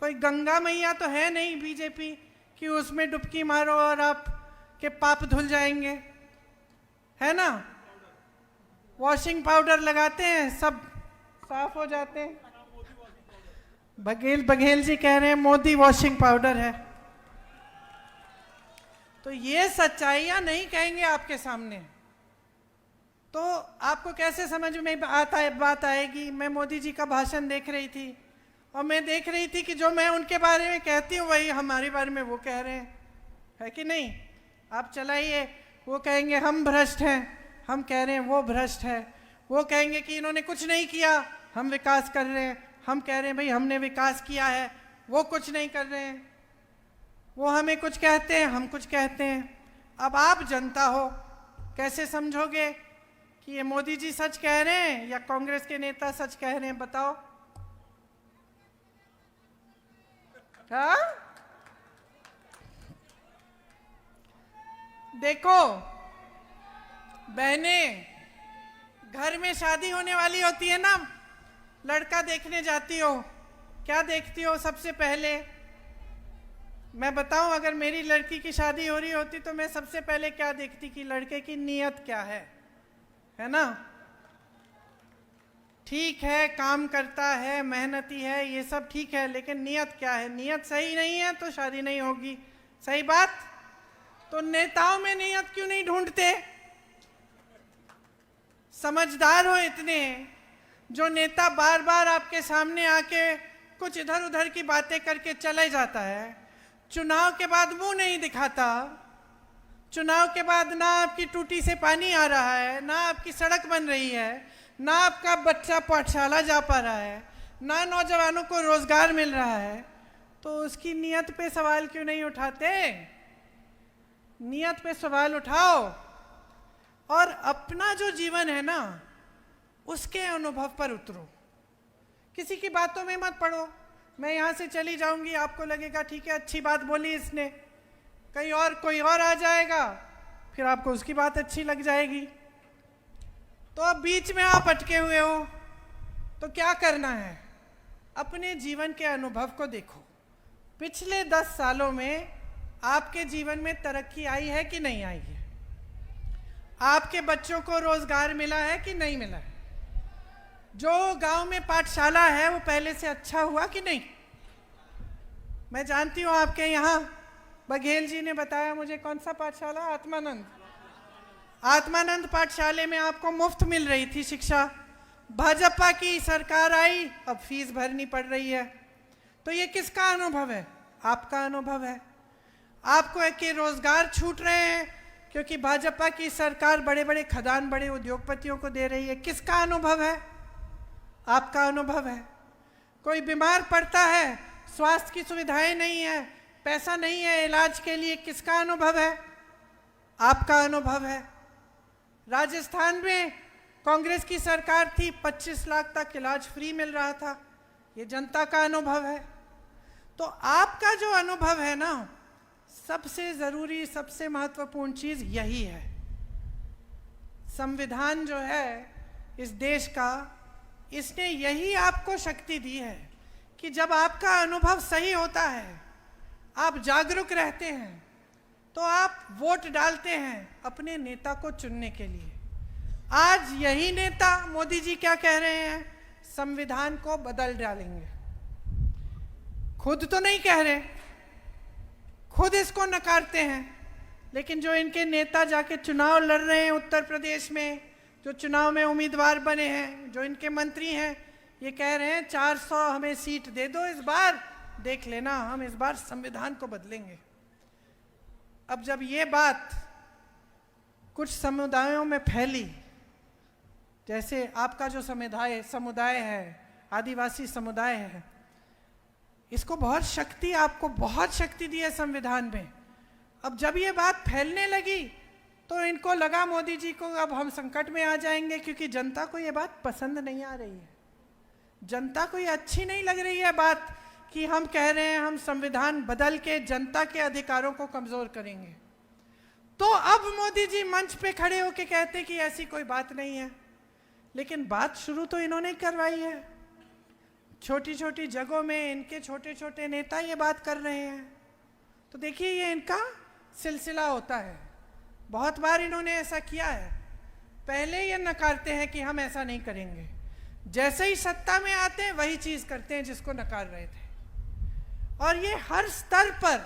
कोई गंगा मैया तो है नहीं बीजेपी कि उसमें डुबकी मारो और आप के पाप धुल जाएंगे, है ना? वॉशिंग पाउडर लगाते हैं, सब साफ हो जाते हैं। बघेल जी कह रहे हैं मोदी वॉशिंग पाउडर है। तो ये सच्चाइयां नहीं कहेंगे आपके सामने, तो आपको कैसे समझ में बात आएगी? मैं मोदी जी का भाषण देख रही थी, और मैं देख रही थी कि जो मैं उनके बारे में कहती हूँ वही हमारे बारे में वो कह रहे हैं, है कि नहीं? आप चलाइए, वो कहेंगे हम भ्रष्ट हैं, हम कह रहे हैं वो भ्रष्ट है। वो कहेंगे कि इन्होंने कुछ नहीं किया, हम विकास कर रहे हैं, हम कह रहे हैं भाई हमने विकास किया है, वो कुछ नहीं कर रहे हैं। वो हमें कुछ कहते हैं, हम कुछ कहते हैं। अब आप जनता हो, कैसे समझोगे कि ये मोदी जी सच कह रहे हैं या कांग्रेस के नेता सच कह रहे हैं? बताओ। हाँ, देखो बहनें, घर में शादी होने वाली होती है ना, लड़का देखने जाती हो, क्या देखती हो सबसे पहले? मैं बताऊं, अगर मेरी लड़की की शादी हो रही होती तो मैं सबसे पहले क्या देखती कि लड़के की नीयत क्या है ना? ठीक है, काम करता है, मेहनती है, ये सब ठीक है, लेकिन नीयत क्या है? नीयत सही नहीं है तो शादी नहीं होगी। सही बात? तो नेताओं में नीयत क्यों नहीं ढूंढते? समझदार हो इतने, जो नेता बार बार आपके सामने आके कुछ इधर उधर की बातें करके चले जाता है, चुनाव के बाद मुंह नहीं दिखाता, चुनाव के बाद ना आपकी टूटी से पानी आ रहा है, ना आपकी सड़क बन रही है, ना आपका बच्चा पाठशाला जा पा रहा है, ना नौजवानों को रोजगार मिल रहा है, तो उसकी नीयत पे सवाल क्यों नहीं उठाते? नीयत पे सवाल उठाओ, और अपना जो जीवन है ना उसके अनुभव पर उतरो। किसी की बातों में मत पड़ो। मैं यहाँ से चली जाऊंगी, आपको लगेगा ठीक है अच्छी बात बोली इसने, कहीं और कोई और आ जाएगा, फिर आपको उसकी बात अच्छी लग जाएगी। तो अब बीच में आप अटके हुए हो, तो क्या करना है? अपने जीवन के अनुभव को देखो। पिछले 10 सालों में आपके जीवन में तरक्की आई है कि नहीं आई है? आपके बच्चों को रोजगार मिला है कि नहीं मिला है? जो गांव में पाठशाला है वो पहले से अच्छा हुआ कि नहीं? मैं जानती हूँ आपके यहाँ बघेल जी ने बताया मुझे, कौन सा पाठशाला? आत्मानंद पाठशाले में आपको मुफ्त मिल रही थी शिक्षा। भाजपा की सरकार आई, अब फीस भरनी पड़ रही है। तो ये किसका अनुभव है? आपका अनुभव है। आपको के रोजगार छूट रहे हैं क्योंकि भाजपा की सरकार बड़े बड़े खदान, बड़े उद्योगपतियों को दे रही है। किसका अनुभव है? आपका अनुभव है। कोई बीमार पड़ता है, स्वास्थ्य की सुविधाएं नहीं है, पैसा नहीं है इलाज के लिए, किसका अनुभव है? आपका अनुभव है। राजस्थान में कांग्रेस की सरकार थी, 25 लाख तक इलाज फ्री मिल रहा था, ये जनता का अनुभव है। तो आपका जो अनुभव है ना, सबसे जरूरी, सबसे महत्वपूर्ण चीज यही है। संविधान जो है इस देश का, इसने यही आपको शक्ति दी है कि जब आपका अनुभव सही होता है, आप जागरूक रहते हैं, तो आप वोट डालते हैं अपने नेता को चुनने के लिए। आज यही नेता मोदी जी क्या कह रहे हैं? संविधान को बदल डालेंगे। खुद तो नहीं कह रहे, खुद इसको नकारते हैं, लेकिन जो इनके नेता जाके चुनाव लड़ रहे हैं उत्तर प्रदेश में, जो चुनाव में उम्मीदवार बने हैं, जो इनके मंत्री हैं, ये कह रहे हैं 400 हमें सीट दे दो इस बार, देख लेना हम इस बार संविधान को बदलेंगे। अब जब ये बात कुछ समुदायों में फैली, जैसे आपका जो समुदाय है, आदिवासी समुदाय है, इसको बहुत शक्ति, आपको बहुत शक्ति दी है संविधान में। अब जब ये बात फैलने लगी तो इनको लगा मोदी जी को अब हम संकट में आ जाएंगे, क्योंकि जनता को ये बात पसंद नहीं आ रही है। जनता को ये अच्छी नहीं लग रही है बात कि हम कह रहे हैं हम संविधान बदल के जनता के अधिकारों को कमजोर करेंगे। तो अब मोदी जी मंच पे खड़े होके कहते कि ऐसी कोई बात नहीं है, लेकिन बात शुरू तो इन्होंने करवाई है। छोटी छोटी जगहों में इनके छोटे छोटे नेता ये बात कर रहे हैं। तो देखिए, ये इनका सिलसिला होता है। बहुत बार इन्होंने ऐसा किया है। पहले ये नकारते हैं कि हम ऐसा नहीं करेंगे, जैसे ही सत्ता में आते हैं वही चीज करते हैं जिसको नकार रहे थे। और ये हर स्तर पर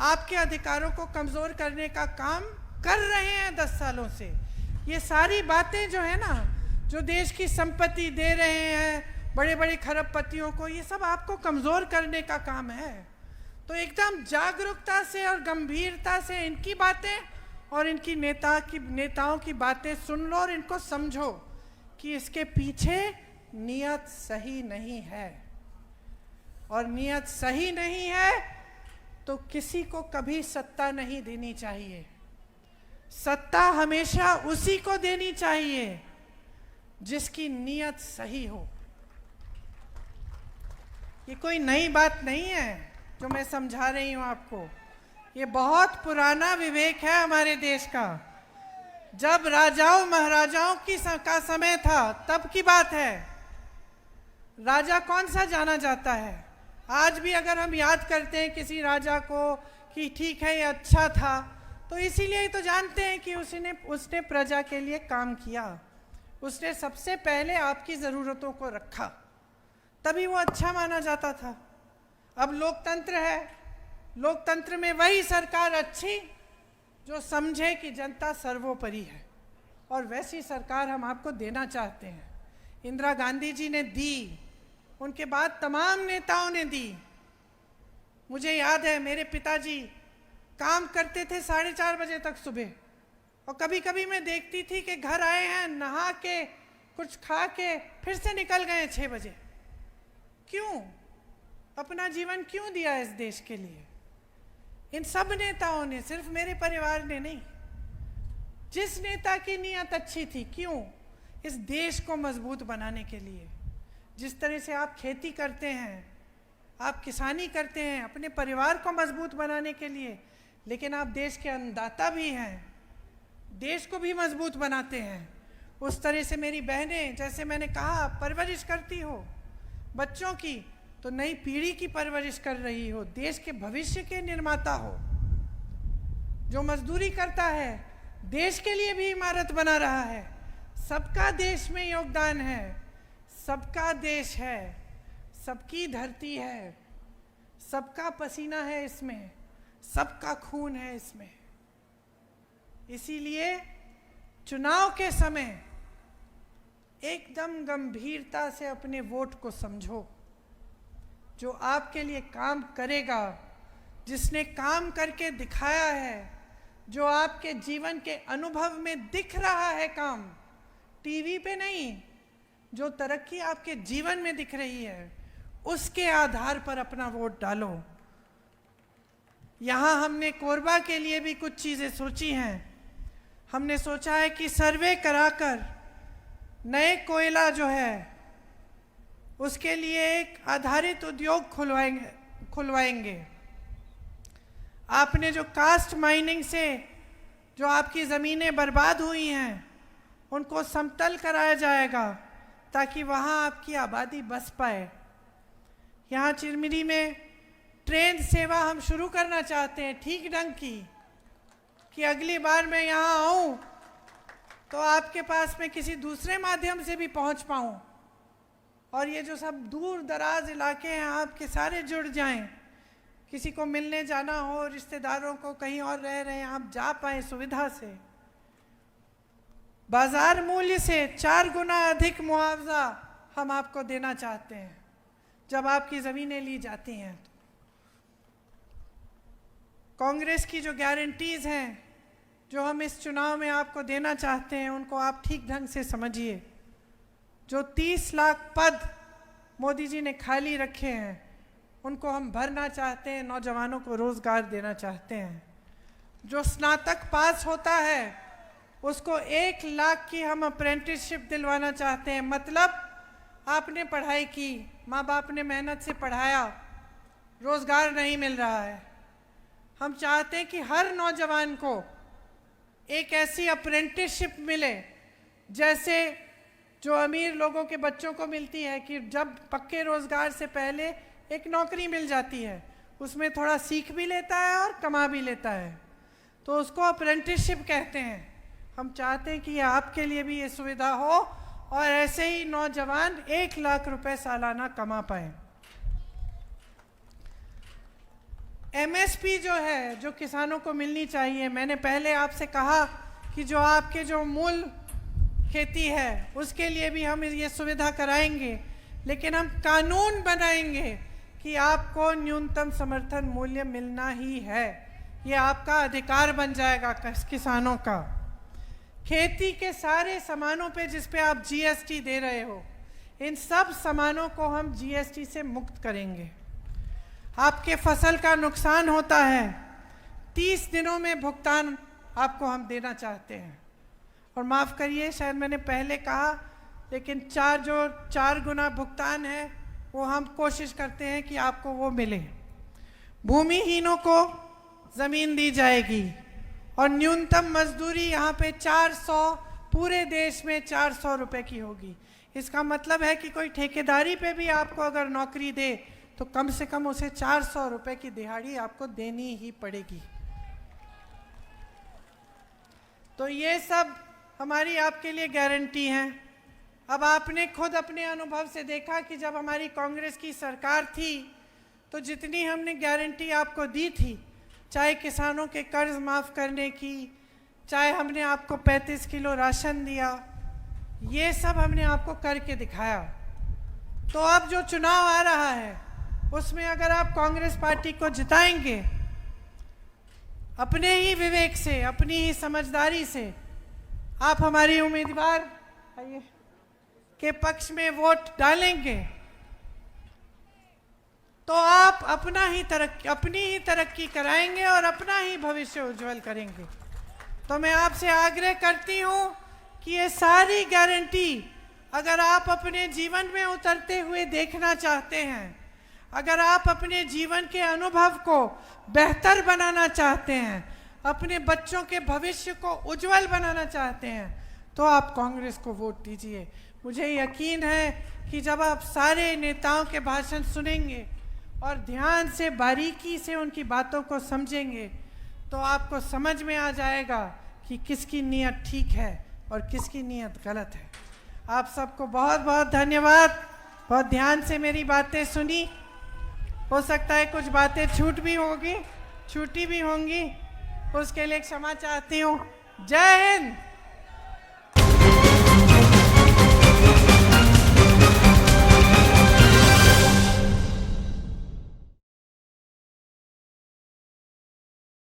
आपके अधिकारों को कमजोर करने का काम कर रहे हैं 10 सालों से। ये सारी बातें जो है ना, जो देश की संपत्ति दे रहे हैं बड़े बड़े खरबपतियों को, ये सब आपको कमजोर करने का काम है। तो एकदम जागरूकता से और गंभीरता से इनकी बातें और इनकी नेताओं की बातें सुन लो और इनको समझो कि इसके पीछे नियत सही नहीं है। और नियत सही नहीं है तो किसी को कभी सत्ता नहीं देनी चाहिए। सत्ता हमेशा उसी को देनी चाहिए जिसकी नियत सही हो। ये कोई नई बात नहीं है जो मैं समझा रही हूं आपको। ये बहुत पुराना विवेक है हमारे देश का। जब राजाओं महाराजाओं का समय था तब की बात है। राजा कौन सा जाना जाता है? आज भी अगर हम याद करते हैं किसी राजा को कि ठीक है ये अच्छा था, तो इसीलिए ही तो जानते हैं कि उसने प्रजा के लिए काम किया। उसने सबसे पहले आपकी ज़रूरतों को रखा, तभी वो अच्छा माना जाता था। अब लोकतंत्र है, लोकतंत्र में वही सरकार अच्छी जो समझे कि जनता सर्वोपरि है, और वैसी सरकार हम आपको देना चाहते हैं। इंदिरा गांधी जी ने दी, उनके बाद तमाम नेताओं ने दी। मुझे याद है मेरे पिताजी काम करते थे 4:30 बजे तक सुबह, और कभी कभी मैं देखती थी कि घर आए हैं, नहा के कुछ खा के फिर से निकल गए 6 बजे। क्यों? अपना जीवन क्यों दिया इस देश के लिए? इन सब नेताओं ने, सिर्फ मेरे परिवार ने नहीं। जिस नेता की नीयत अच्छी थी, क्यों? इस देश को मजबूत बनाने के लिए। जिस तरह से आप खेती करते हैं, आप किसानी करते हैं अपने परिवार को मजबूत बनाने के लिए, लेकिन आप देश के अन्नदाता भी हैं, देश को भी मजबूत बनाते हैं। उस तरह से मेरी बहनें, जैसे मैंने कहा, परवरिश करती हो बच्चों की, तो नई पीढ़ी की परवरिश कर रही हो, देश के भविष्य के निर्माता हो। जो मजदूरी करता है देश के लिए भी इमारत बना रहा है। सबका देश में योगदान है, सबका देश है, सबकी धरती है, सबका पसीना है इसमें, सबका खून है इसमें। इसीलिए चुनाव के समय एकदम गंभीरता से अपने वोट को समझो। जो आपके लिए काम करेगा, जिसने काम करके दिखाया है, जो आपके जीवन के अनुभव में दिख रहा है काम, टीवी पे नहीं, जो तरक्की आपके जीवन में दिख रही है, उसके आधार पर अपना वोट डालो। यहाँ हमने कोरबा के लिए भी कुछ चीज़ें सोची हैं। हमने सोचा है कि सर्वे कराकर नए कोयला जो है उसके लिए एक आधारित उद्योग खुलवाएंगे। आपने जो कास्ट माइनिंग से जो आपकी ज़मीनें बर्बाद हुई हैं उनको समतल कराया जाएगा ताकि वहाँ आपकी आबादी बस पाए। यहाँ चिरमिरी में ट्रेन सेवा हम शुरू करना चाहते हैं ठीक ढंग की, कि अगली बार मैं यहाँ आऊँ तो आपके पास में किसी दूसरे माध्यम से भी पहुँच पाऊँ, और ये जो सब दूर दराज इलाके हैं आपके सारे जुड़ जाएं। किसी को मिलने जाना हो, रिश्तेदारों को कहीं और रह रहे हैं, आप जा पाएँ सुविधा से। बाजार मूल्य से 4 गुना अधिक मुआवजा हम आपको देना चाहते हैं जब आपकी ज़मीनें ली जाती हैं। तो कांग्रेस की जो गारंटीज़ हैं जो हम इस चुनाव में आपको देना चाहते हैं, उनको आप ठीक ढंग से समझिए। जो 30 लाख पद मोदी जी ने खाली रखे हैं उनको हम भरना चाहते हैं, नौजवानों को रोज़गार देना चाहते हैं। जो स्नातक पास होता है उसको 1 लाख की हम अप्रेंटिसशिप दिलवाना चाहते हैं। मतलब आपने पढ़ाई की, माँ बाप ने मेहनत से पढ़ाया, रोज़गार नहीं मिल रहा है। हम चाहते हैं कि हर नौजवान को एक ऐसी अप्रेंटिसशिप मिले जैसे जो अमीर लोगों के बच्चों को मिलती है, कि जब पक्के रोज़गार से पहले एक नौकरी मिल जाती है, उसमें थोड़ा सीख भी लेता है और कमा भी लेता है, तो उसको अप्रेंटिसशिप कहते हैं। हम चाहते हैं कि आपके लिए भी ये सुविधा हो और ऐसे ही नौजवान 1 लाख रुपए सालाना कमा पाएँ। MSP जो है, जो किसानों को मिलनी चाहिए, मैंने पहले आपसे कहा कि जो आपके जो मूल खेती है उसके लिए भी हम ये सुविधा कराएंगे, लेकिन हम कानून बनाएंगे कि आपको न्यूनतम समर्थन मूल्य मिलना ही है। ये आपका अधिकार बन जाएगा किसानों का। खेती के सारे सामानों पे जिस पे आप GST दे रहे हो, इन सब सामानों को हम GST से मुक्त करेंगे। आपके फसल का नुकसान होता है, 30 दिनों में भुगतान आपको हम देना चाहते हैं। और माफ़ करिए, शायद मैंने पहले कहा, लेकिन 4 गुना भुगतान है वो हम कोशिश करते हैं कि आपको वो मिले। भूमिहीनों को ज़मीन दी जाएगी और न्यूनतम मजदूरी यहाँ पे 400, पूरे देश में 400 रुपये की होगी। इसका मतलब है कि कोई ठेकेदारी पे भी आपको अगर नौकरी दे तो कम से कम उसे 400 रुपये की दिहाड़ी आपको देनी ही पड़ेगी। तो ये सब हमारी आपके लिए गारंटी हैं। अब आपने खुद अपने अनुभव से देखा कि जब हमारी कांग्रेस की सरकार थी तो जितनी हमने गारंटी आपको दी थी, चाहे किसानों के कर्ज माफ़ करने की, चाहे हमने आपको 35 किलो राशन दिया, ये सब हमने आपको करके दिखाया। तो अब जो चुनाव आ रहा है उसमें अगर आप कांग्रेस पार्टी को जिताएंगे, अपने ही विवेक से, अपनी ही समझदारी से आप हमारी उम्मीदवार के पक्ष में वोट डालेंगे, तो आप अपनी ही तरक्की कराएंगे और अपना ही भविष्य उज्जवल करेंगे। तो मैं आपसे आग्रह करती हूँ कि ये सारी गारंटी अगर आप अपने जीवन में उतरते हुए देखना चाहते हैं, अगर आप अपने जीवन के अनुभव को बेहतर बनाना चाहते हैं, अपने बच्चों के भविष्य को उज्जवल बनाना चाहते हैं, तो आप कांग्रेस को वोट दीजिए। मुझे यकीन है कि जब आप सारे नेताओं के भाषण सुनेंगे और ध्यान से बारीकी से उनकी बातों को समझेंगे तो आपको समझ में आ जाएगा कि किसकी नीयत ठीक है और किसकी नीयत गलत है। आप सबको बहुत बहुत धन्यवाद। बहुत ध्यान से मेरी बातें सुनी। हो सकता है कुछ बातें छूटी भी होंगी, उसके लिए क्षमा चाहती हूँ। जय हिंद।